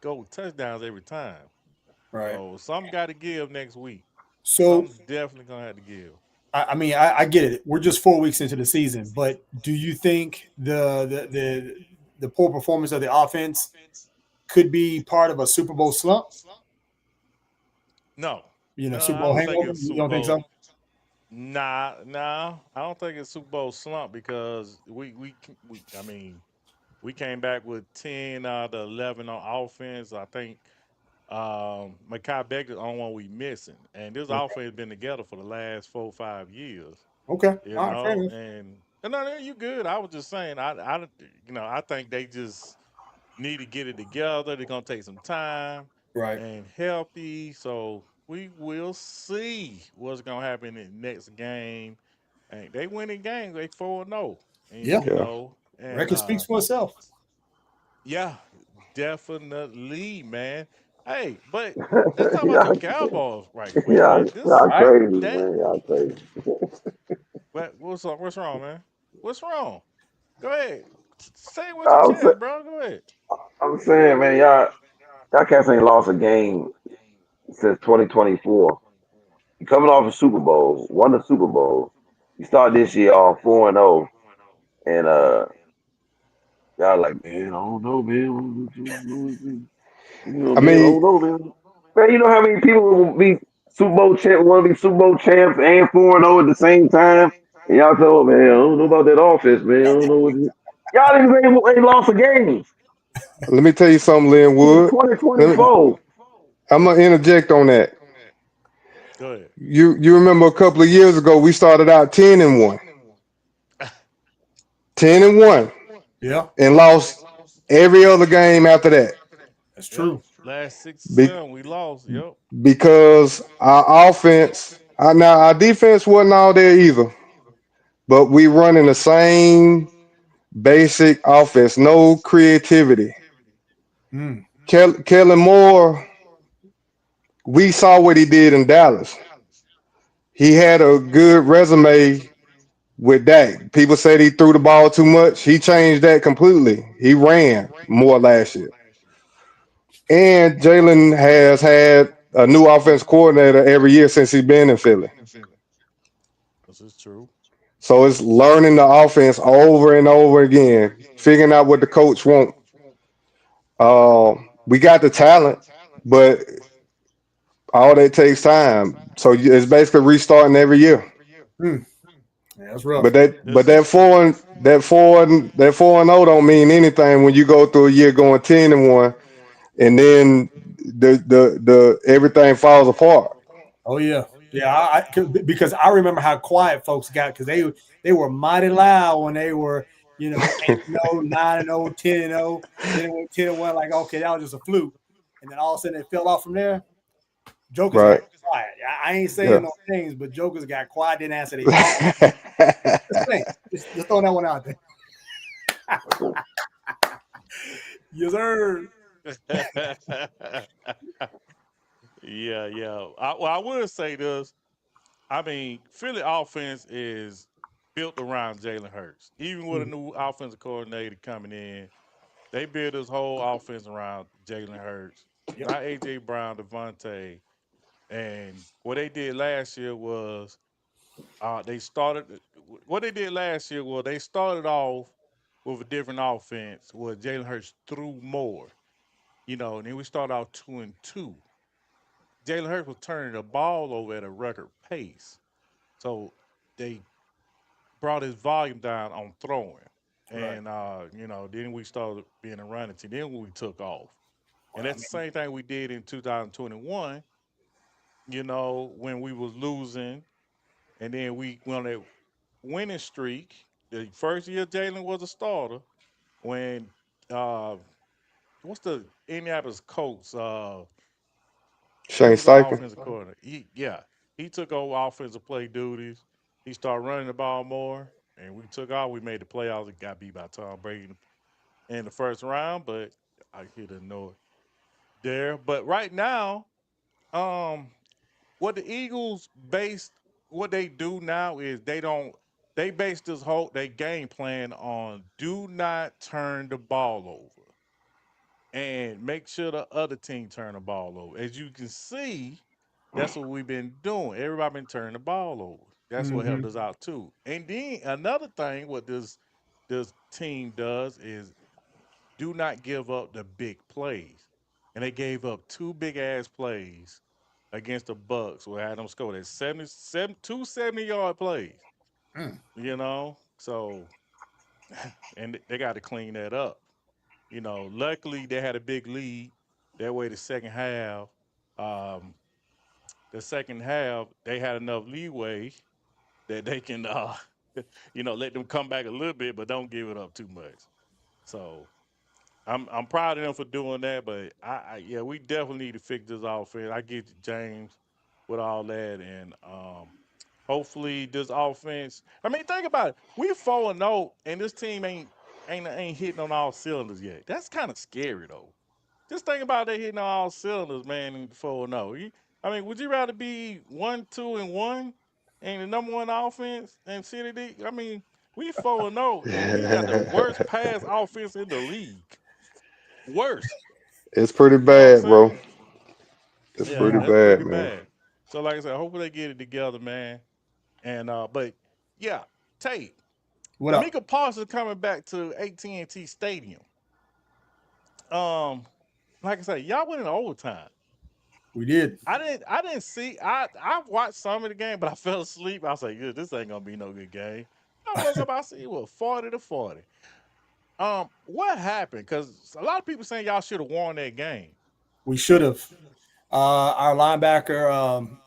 go touchdowns every time. Right. So some got to give next week. So, Some definitely gonna have to give. I mean, I get it. We're just 4 weeks into the season, but do you think the poor performance of the offense could be part of a Super Bowl slump? No, Super I Bowl don't think hangover? it's You Super don't think Bowl. so? Nah. I don't think it's Super Bowl slump because I mean, we came back with 10 out of 11 on offense. I think Mekhi Becker's the only one we missing, and this Okay. offense been together for the last 4 or 5 years. Okay. All right. Fair enough. And no, you good. I was just saying, I think they just need to get it together. They're gonna take some time Right. and healthy. So we will see what's gonna happen in the next game. And they winning games, they 4-0. And Yeah. Yeah. Record speaks for itself. yeah, definitely, man. Hey, but let's talk about y'all, them Cowboys right quick, y'all, man. This y'all All right. crazy, that man. Y'all crazy. what's up? What's wrong, man? What's wrong? Go ahead. Say it with your I'm, sa- chest, bro. Go ahead. I'm saying, man, y'all cats ain't lost a game since 2024. You coming off a Super Bowl, won the Super Bowl. You start this year off 4-0, and y'all like, man, I don't know, man. You know, I man, I mean, don't know, man. Man, you know how many people will be Super Bowl champ, want to be Super Bowl champs and 4-0 at the same time. And y'all told me, man, I don't know about that offense, man. I don't know what y'all ain't lost a game Let me tell you something, since Linwood. Let me, 2024. I'm gonna interject on that. Go ahead. You remember a couple of years ago we started out 10-1. 10-1 Yeah, and lost every other game after that that's Yep. true. Last 6 or Be- 7 we lost. Yep. because our offense, now our defense wasn't all there either, but we running the same basic offense, no creativity. Mm. Kellen Moore, we saw what he did in Dallas. He had a good resume with Dak. People said he threw the ball too much. He changed that completely. He ran more last year. And Jalen has had a new offense coordinator every year since he's been in Philly. This is true. So it's learning the offense over and over again, figuring out what the coach wants. We got the talent, but all that takes time. So it's basically restarting every year. Mm. Yeah, that's rough. But that This but is that true. four and that 4-0 don't mean anything when you go through a year going 10-1 and then the everything falls apart. Oh yeah, yeah. Because I remember how quiet folks got because they were mighty loud when they were 8-0, 9-0, 10-0. Then it went 10-1. Like okay, that was just a fluke, and then all of a sudden it fell off from there. Jokers got Right. quiet. I ain't Yeah. saying no names, but jokers got quiet. Didn't answer their phone. Just saying. Just throwing that one out there. Yes, sir. Yeah, yeah. I would say this. I mean, Philly offense is built around Jalen Hurts. Even with a new offensive coordinator coming in, they built this whole offense around Jalen Hurts, Yep. not A.J. Brown, Devontae. And what they did last year was they started – what they did last year was they started off with a different offense where Jalen Hurts threw more, and then we started out 2-2. Jalen Hurts was turning the ball over at a record pace. So they brought his volume down on throwing. Right. And then we started being a running team. Then we took off. And Well, I that's the mean, same thing we did in 2021, when we was losing and then we went on that winning streak. The first year Jalen was a starter when what's the Indianapolis Colts? He Shane was the Steichen. offensive coordinator. He took over offensive play duties. He started running the ball more, and we took off. We made the playoffs. It got beat by Tom Brady in the first round, but I hit a note there. But right now, um, what the Eagles what they do now is they base this whole they game plan on do not turn the ball over and make sure the other team turn the ball over. As you can see, that's what we've been doing. Everybody been turning the ball over. That's what helped us out too. And then another thing, what this team does is do not give up the big plays. And they gave up 2 big ass plays against the Bucks where Adam scored at 2 70-yard plays. So and they got to clean that up. Luckily they had a big lead. That way um, the second half they had enough leeway that they can, let them come back a little bit, but don't give it up too much. So I'm proud of them for doing that, but yeah, we definitely need to fix this offense. I get you, James, with all that, and hopefully this offense. I mean, think about it. We 4-0, and this team ain't hitting on all cylinders yet. That's kind of scary though. Just think about they hitting on all cylinders, man, in 4-0. I mean, would you rather be 1-2-1 and the number one offense and City D? I mean, we 4-0 and we got the worst pass offense in the league. Worst. It's pretty You know what I'm bad, bro. saying? It's Yeah, pretty yeah. that's bad, pretty man. bad. So like I said, hopefully they get it together, man. And but yeah, Tate, What up? Mika Parsons coming back to AT&T Stadium. Um, like I said, y'all went in overtime. We did. I didn't see. I watched some of the game, but I fell asleep. I was like, "Good, this ain't gonna be no good game." I woke up. I see it was 40-40. What happened? Because a lot of people saying y'all should have won that game. We should have. Our linebacker,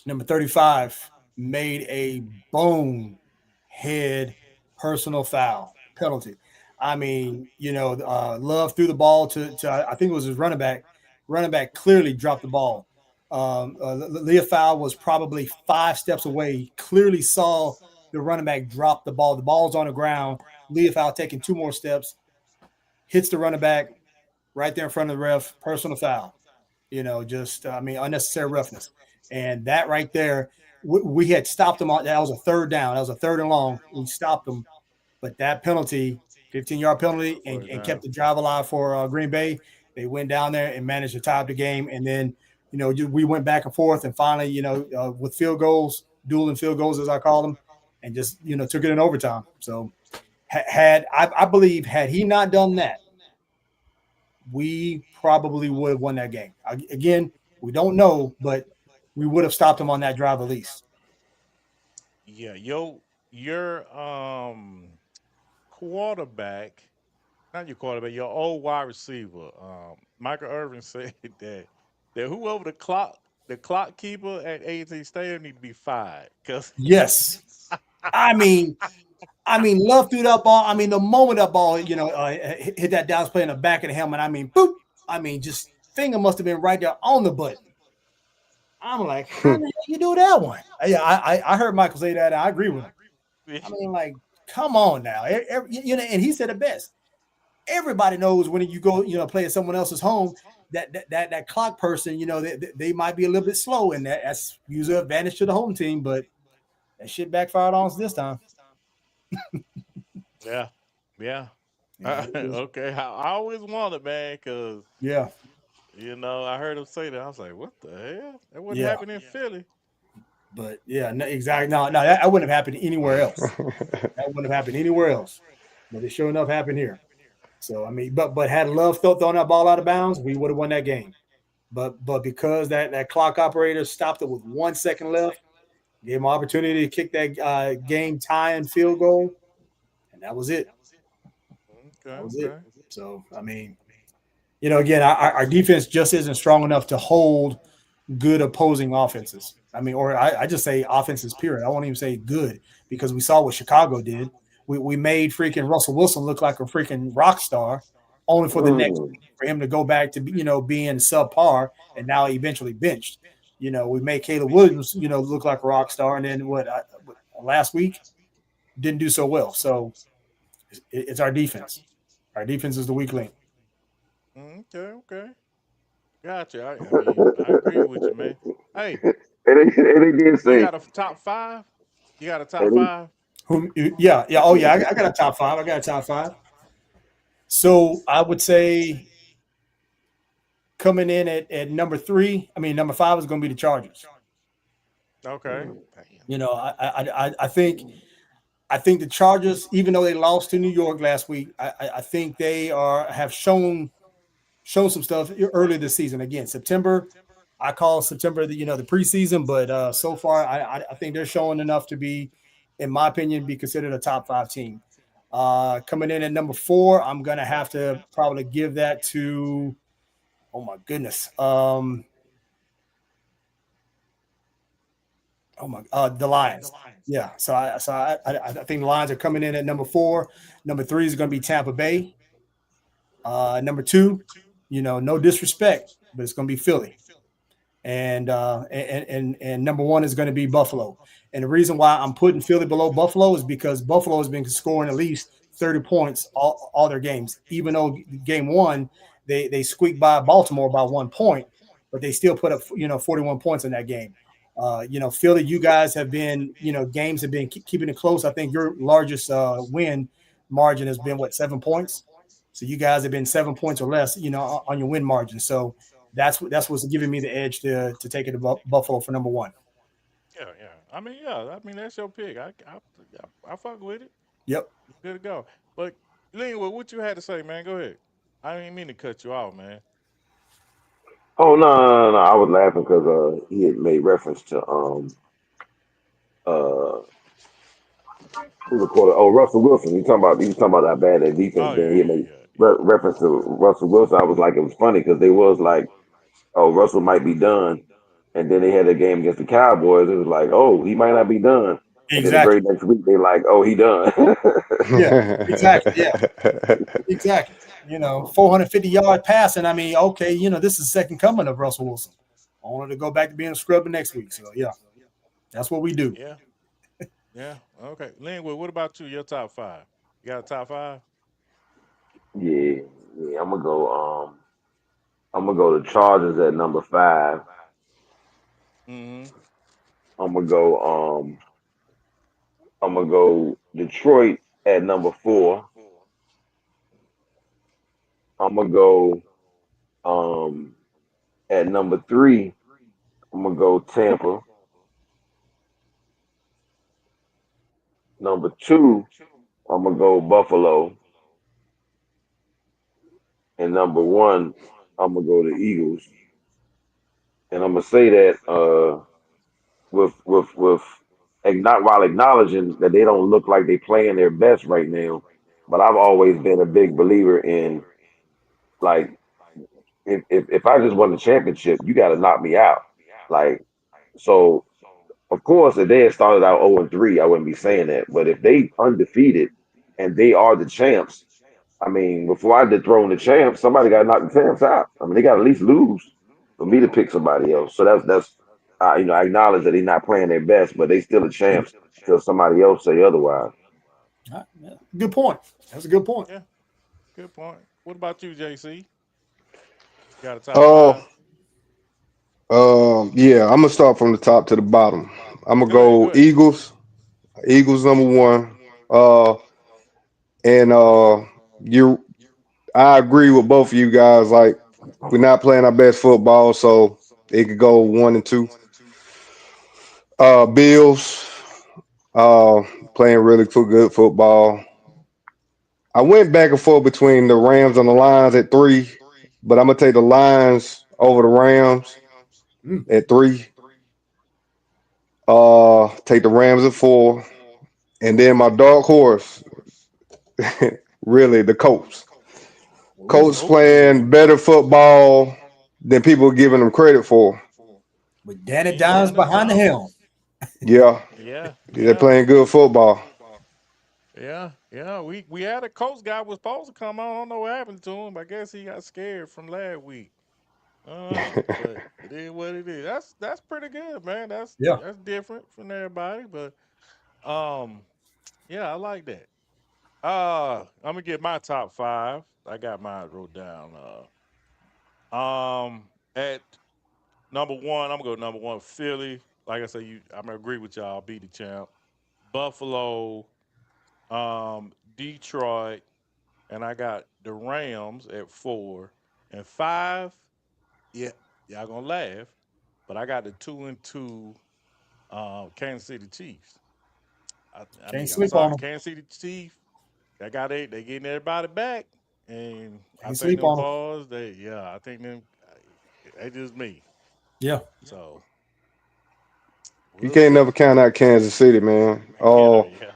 number 35, made a bonehead personal foul penalty. I mean, Love threw the ball to I think it was his running back. Running back clearly dropped the ball. Leofau was probably 5 steps away. Clearly saw the running back drop the ball. The ball's on the ground. Leofau taking 2 more steps, hits the running back right there in front of the ref. Personal foul. Unnecessary roughness. And that right there, we had stopped them. That was a third down. That was a third and long. We stopped them. But that penalty, 15-yard penalty, and kept the drive alive for Green Bay. They went down there and managed to tie up the game. And then, we went back and forth. And finally, with field goals, dueling field goals, as I call them, and just, took it in overtime. So I believe had he not done that, we probably would have won that game. Again, we don't know, but we would have stopped him on that drive at least. Yeah, your quarterback, not your quarterback, your old wide receiver, Michael Irvin said that whoever the clock keeper at A&T Stadium need to be fired. Yes, I mean, Love threw that ball. I mean, the moment that ball, hit that Dallas play in the back of the helmet. I mean, boop. I mean, just finger must have been right there on the button. I'm like, how the hell you do that one? Yeah, I heard Michael say that. And I agree with him. I mean, like, come on now. And he said it best. Everybody knows when you go, play at someone else's home, that clock person, they might be a little bit slow, and that's usually an advantage to the home team. But that shit backfired on us this time. Yeah. Okay. I always wanted, man, because I heard him say that. I was like, what the hell? That wouldn't happen in Philly. But yeah, no, exactly. No, that wouldn't have happened anywhere else. That wouldn't have happened anywhere else. But it sure enough happened here. So I mean, but had Love thrown that ball out of bounds, we would have won that game. But because that clock operator stopped it with 1 second left, gave him an opportunity to kick that game tying field goal, and that was it. That was it. So I mean, again, our defense just isn't strong enough to hold good opposing offenses. I mean, or I just say offenses, period. I won't even say good, because we saw what Chicago did. We made freaking Russell Wilson look like a freaking rock star, only for the next week for him to go back to being subpar, and now eventually benched. We made Caleb Williams look like a rock star, and then last week didn't do so well. So it's our defense. Our defense is the weak link. Okay. Gotcha. I agree with you, man. Hey, and they did say, you got a top 5? You got a top 5? Yeah. Oh, yeah. I got a top 5. So I would say coming in at number 3, number 5 is going to be the Chargers. Okay. I think the Chargers, even though they lost to New York last week, I think they have shown some stuff early this season. Again, September, I call September the preseason, but so far I think they're showing enough to be, in my opinion, be considered a top 5 team. Coming in at number 4, I'm gonna have to probably give that to, oh my goodness, the Lions. Yeah, so I think the Lions are coming in at number 4. Number 3 is going to be Tampa Bay. Number 2, no disrespect, but it's going to be Philly. And number 1 is going to be Buffalo. And the reason why I'm putting Philly below Buffalo is because Buffalo has been scoring at least 30 points all their games. Even though game 1 they squeaked by Baltimore by 1 point, but they still put up 41 points in that game. Philly, you guys have been, games have been keeping it close. I think your largest win margin has been 7 points. So you guys have been 7 points or less, on your win margin. So that's what's giving me the edge to take it to Buffalo for number 1. Yeah. I mean, that's your pick. I fuck with it. Yep. Good to go. But Linwood, what you had to say, man? Go ahead. I didn't mean to cut you off, man. Oh no! I was laughing because he had made reference to uh who's the quarter? Oh, Russell Wilson. He was talking about how bad that defense Oh been. yeah, He had yeah, made yeah, yeah. reference to Russell Wilson. I was like, it was funny because they was like, oh, Russell might be done, and then they had a game against the Cowboys. It was like, oh, he might not be done, and then the Exactly. very next week they like, oh, he done. Yeah. Exactly. Yeah. Exactly. 450-yard passing. I mean, okay, this is second coming of Russell Wilson. Only to go back to being a scrub the next week. So yeah, that's what we do. Yeah, yeah. Okay, Linwood. What about you? Your top five? You got a top five? Yeah, yeah. I'm gonna go to Chargers at number 5. Mm-hmm. I'm gonna go I'm gonna go Detroit at number 4. I'm gonna go at number 3. I'm gonna go Tampa. Number 2, I'm gonna go Buffalo, and number 1, I'm gonna go the Eagles. And I'm gonna say that with while acknowledging that they don't look like they playing their best right now. But I've always been a big believer in, like, if I just won the championship, you got to knock me out. Like, so of course, if they had started out 0-3, I wouldn't be saying that. But if they undefeated and they are the champs, I mean, before I dethrone the champs, somebody got to knock the champs out. I mean, they got to at least lose for me to pick somebody else. So that's I acknowledge that they're not playing their best, but they still the champs till somebody else say otherwise. Yeah. Good point. That's a good point. Yeah, good point. What about you, JC? Got a top Oh, five? yeah, I'm gonna start from the top to the bottom. I'm gonna Go ahead. Go go ahead. Eagles. Eagles number 1. And you, I agree with both of you guys. Like, we're not playing our best football, so it could go 1 and 2. Bills, uh, playing really good football. I went back and forth between the Rams and the Lions at 3, but I'm gonna take the Lions over the Rams Mm. at 3. Take the Rams at 4, and then my dark horse, really the Colts. Ooh. Colts Oh, playing better football than people are giving them credit for. With Danny Dimes Indiana behind the helm. Jones. Yeah, Yeah, they're yeah, playing good football. yeah, yeah. We had a coach guy was supposed to come on. I don't know what happened to him. I guess he got scared from last week. But it is what it is. That's pretty good, man. Yeah. That's different from everybody. But um, yeah, I like that. I'm gonna get my top five. I got mine wrote down. At number one, I'm gonna go number one, Philly. Like I said, I'm gonna agree with y'all. Be the champ. Buffalo, Detroit, and I got the Rams at 4 and 5. Yeah, y'all gonna laugh, but I got the 2-2 Kansas City Chiefs. I Can't mean, I'm sleep on sorry, them. Kansas City Chiefs. They getting everybody back, and I Can't think sleep them on them. boys. I think them. They just me. Yeah. So You we'll can't see. never count out Kansas City, man. Yeah, yeah.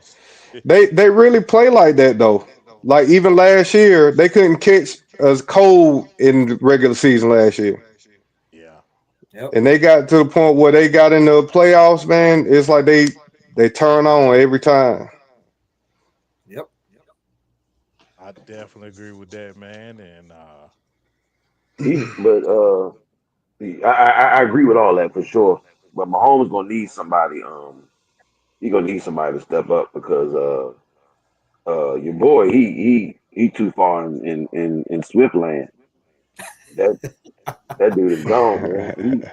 They really play like that though. Like, even last year, they couldn't catch us cold in the regular season last year, Yeah. Yep. and they got to the point where they got in the playoffs. Man, it's like they turn on every time. Yep. I definitely agree with that, man. And But I agree with all that for sure. But Mahomes gonna need somebody. He gonna need somebody to step up because your boy he too far in Swift land. That that dude is gone, man.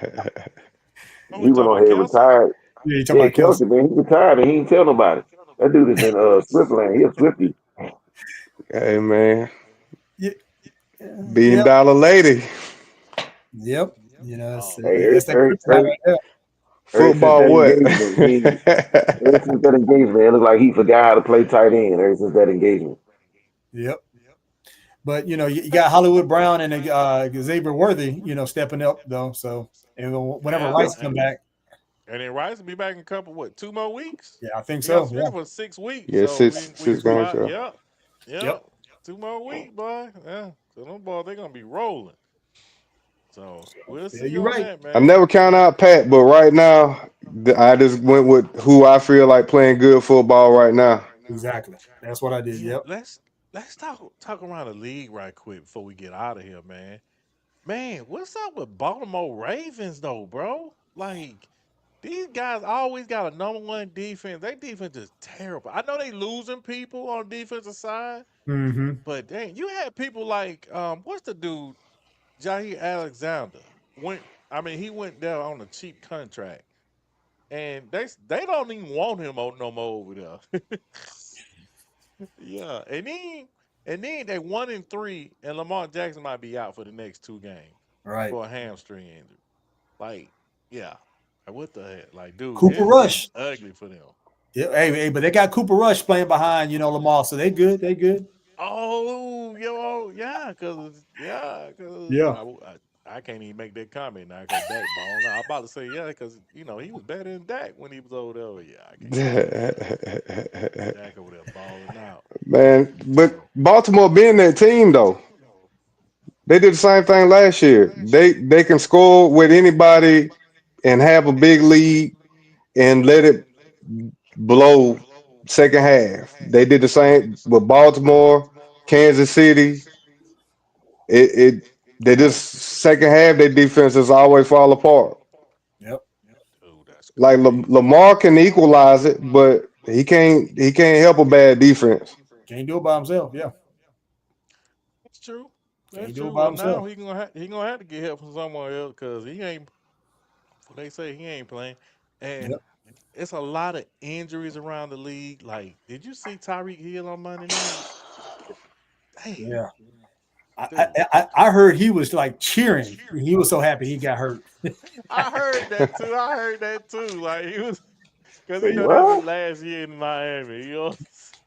who we He went talking on about, here Kelsey? retired. Yeah, you talking Yeah, about Kelsey. Kelsey, man, he retired and he ain't tell nobody. That dude is in Swift land. He a Swifty. Hey, man, Yeah. billion Yep. dollar lady, Yep. Oh Hey, man. That's that kryptonite right there. ever since football that what? engagement, ever since that engagement, it looked like he forgot how to play tight end. Ever since that engagement. Yep. But you got Hollywood Brown and Xavier Worthy, stepping up though. So whenever Yeah, Rice come back, and then Rice will be back in a couple 2 more weeks. yeah, I think He got so. Yeah, suspended for 6 weeks, Yeah, so six we can six see games. how. Yeah. Yep, yep, yep. 2 more weeks, boy. Yeah, so them boys they gonna be rolling. So we'll yeah, see you're on right. that, I man. never count out Pat, but right now, I just went with who I feel like playing good football right now. Exactly. That's what I did. Yeah, Yep. let's talk around the league right quick before we get out of here, man. Man, what's up with Baltimore Ravens though, bro? Like these guys always got a #1 defense. Their defense is terrible. I know they losing people on the defensive side, Mm-hmm. but dang, you had people like what's the dude, Jair Alexander. He went there on a cheap contract. And they don't even want him no more over there. Yeah. And then they 1-3 and Lamar Jackson might be out for the next 2 games Right. for a hamstring injury. Like, yeah. Like, what the heck? Like, dude, Cooper it's getting Rush. ugly for them. Yeah, hey, but they got Cooper Rush playing behind, Lamar, so they good. They good. Oh, yeah, cause Yeah. I can't even make that comment now because Dak balling out. I'm about to say yeah, because he was better than Dak when he was over there. Yeah, I can't say that. Dak over there balling out. Man, but So Baltimore being that team though, they did the same thing last year. They can score with anybody and have a big lead and let it blow second half. They did the same with Baltimore, Kansas City. It they just second half their defenses always fall apart. Yep. dude, that's Like crazy. Lamar can equalize it, but he can't help a bad defense. Can't do it by himself. Yeah. That's true. That's Can't do it true. by Well, now himself. he gonna have to get help from somewhere else because he ain't. What they say he ain't playing, and Yep. it's a lot of injuries around the league. Like, did you see Tyreek Hill on Monday night? Damn, Yeah. I, dude. I heard he was like cheering. He was so happy he got hurt. I heard that too. I heard that too. Like he was, because Say that was his what? last year in Miami.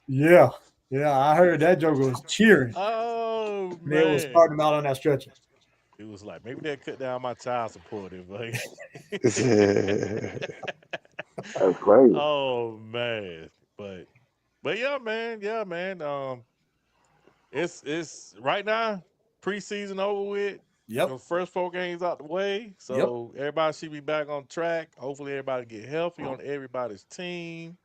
Yeah. Yeah. I heard that joker was cheering. Oh They was man, starting him out on that stretcher. it was like maybe they cut down my child support, but That's crazy. oh man, but yeah, man. It's right now preseason over with. Yep. The first 4 games out the way, Yep. so everybody should be back on track. Hopefully, everybody get healthy on everybody's team,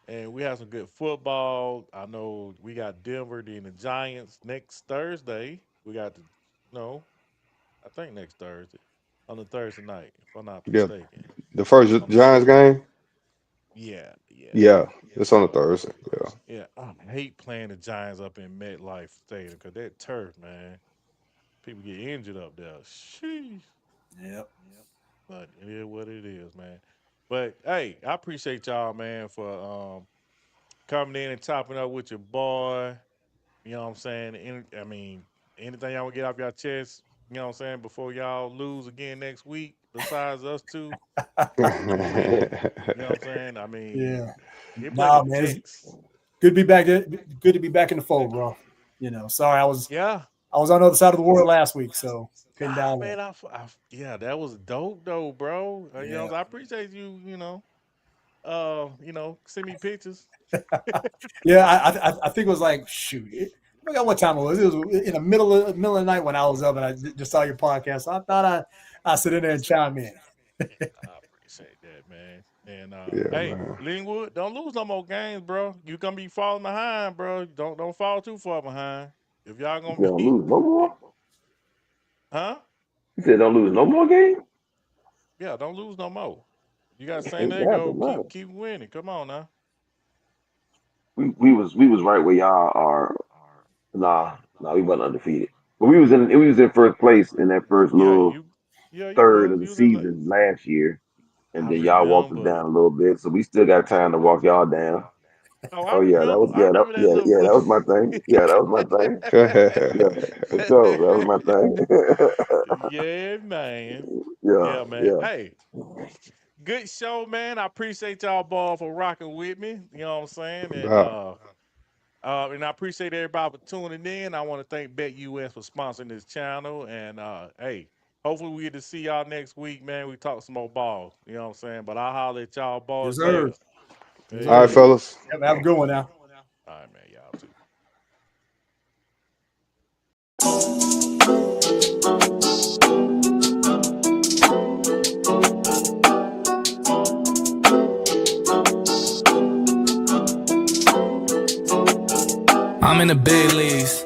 and we have some good football. I know we got Denver and the Giants next Thursday. We got no, I think next Thursday on the Thursday night, if I'm not Yeah, mistaken. the first On the Giants Thursday, game. yeah, yeah. Yeah, it's on a Thursday. Yeah, Yeah, I hate playing the Giants up in MetLife Stadium because that turf, man. People get injured up there. Sheesh. Yep. But it is what it is, man. But hey, I appreciate y'all, man, for coming in and chopping up with your boy. You know what I'm saying? Anything y'all want to get off your chest, you know what I'm saying, before y'all lose again next week, besides us two. I mean, you know what I'm saying? Yeah. Get plenty Nah, of man. It's texts. good to be back. Good to be back in the fold, bro. Sorry Yeah. I was on the other side of the world last week, so couldn't Ah, download. man, yeah, that was dope though, bro. Yeah. I appreciate you. Send me pictures. Yeah. I think it was like shoot. I forgot what time it was. It was in the middle of the night when I was up and I just saw your podcast. So I thought I sit in there and chime in. I appreciate that, man. And yeah, hey, man. Linwood, don't lose no more games, bro. You gonna be falling behind, bro. Don't fall too far behind. If y'all You gonna said don't be, lose no more. huh? You said don't lose no more games. Yeah, don't lose no more. You got San Ain't that the Diego, matter? keep winning. Come on now. We was right where y'all are. Nah, we wasn't undefeated. But we was in first place in that first Yeah, little you third was of the you was in like season last year, and I then y'all walked us remember. down a little bit. So we still got time to walk y'all down. Oh, I Oh yeah, that remember. was I yeah, that remember that yeah, little. yeah, that was my thing. Yeah, that was my thing. Yeah, for sure, that was my thing. Yeah, man. Yeah, Yeah, man. yeah. Hey, good show, man. I appreciate y'all ball for rocking with me. You know what I'm saying? And Nah, And I appreciate everybody for tuning in. I want to thank BetUS for sponsoring this channel. And hey, hopefully we get to see y'all next week, man. We talk some more ball. You know what I'm saying? But I'll holler at y'all boys Yes, sir. later. Yes, All right, sir. fellas. Have a good one now. All right, man. Y'all too. I'm in the big leagues.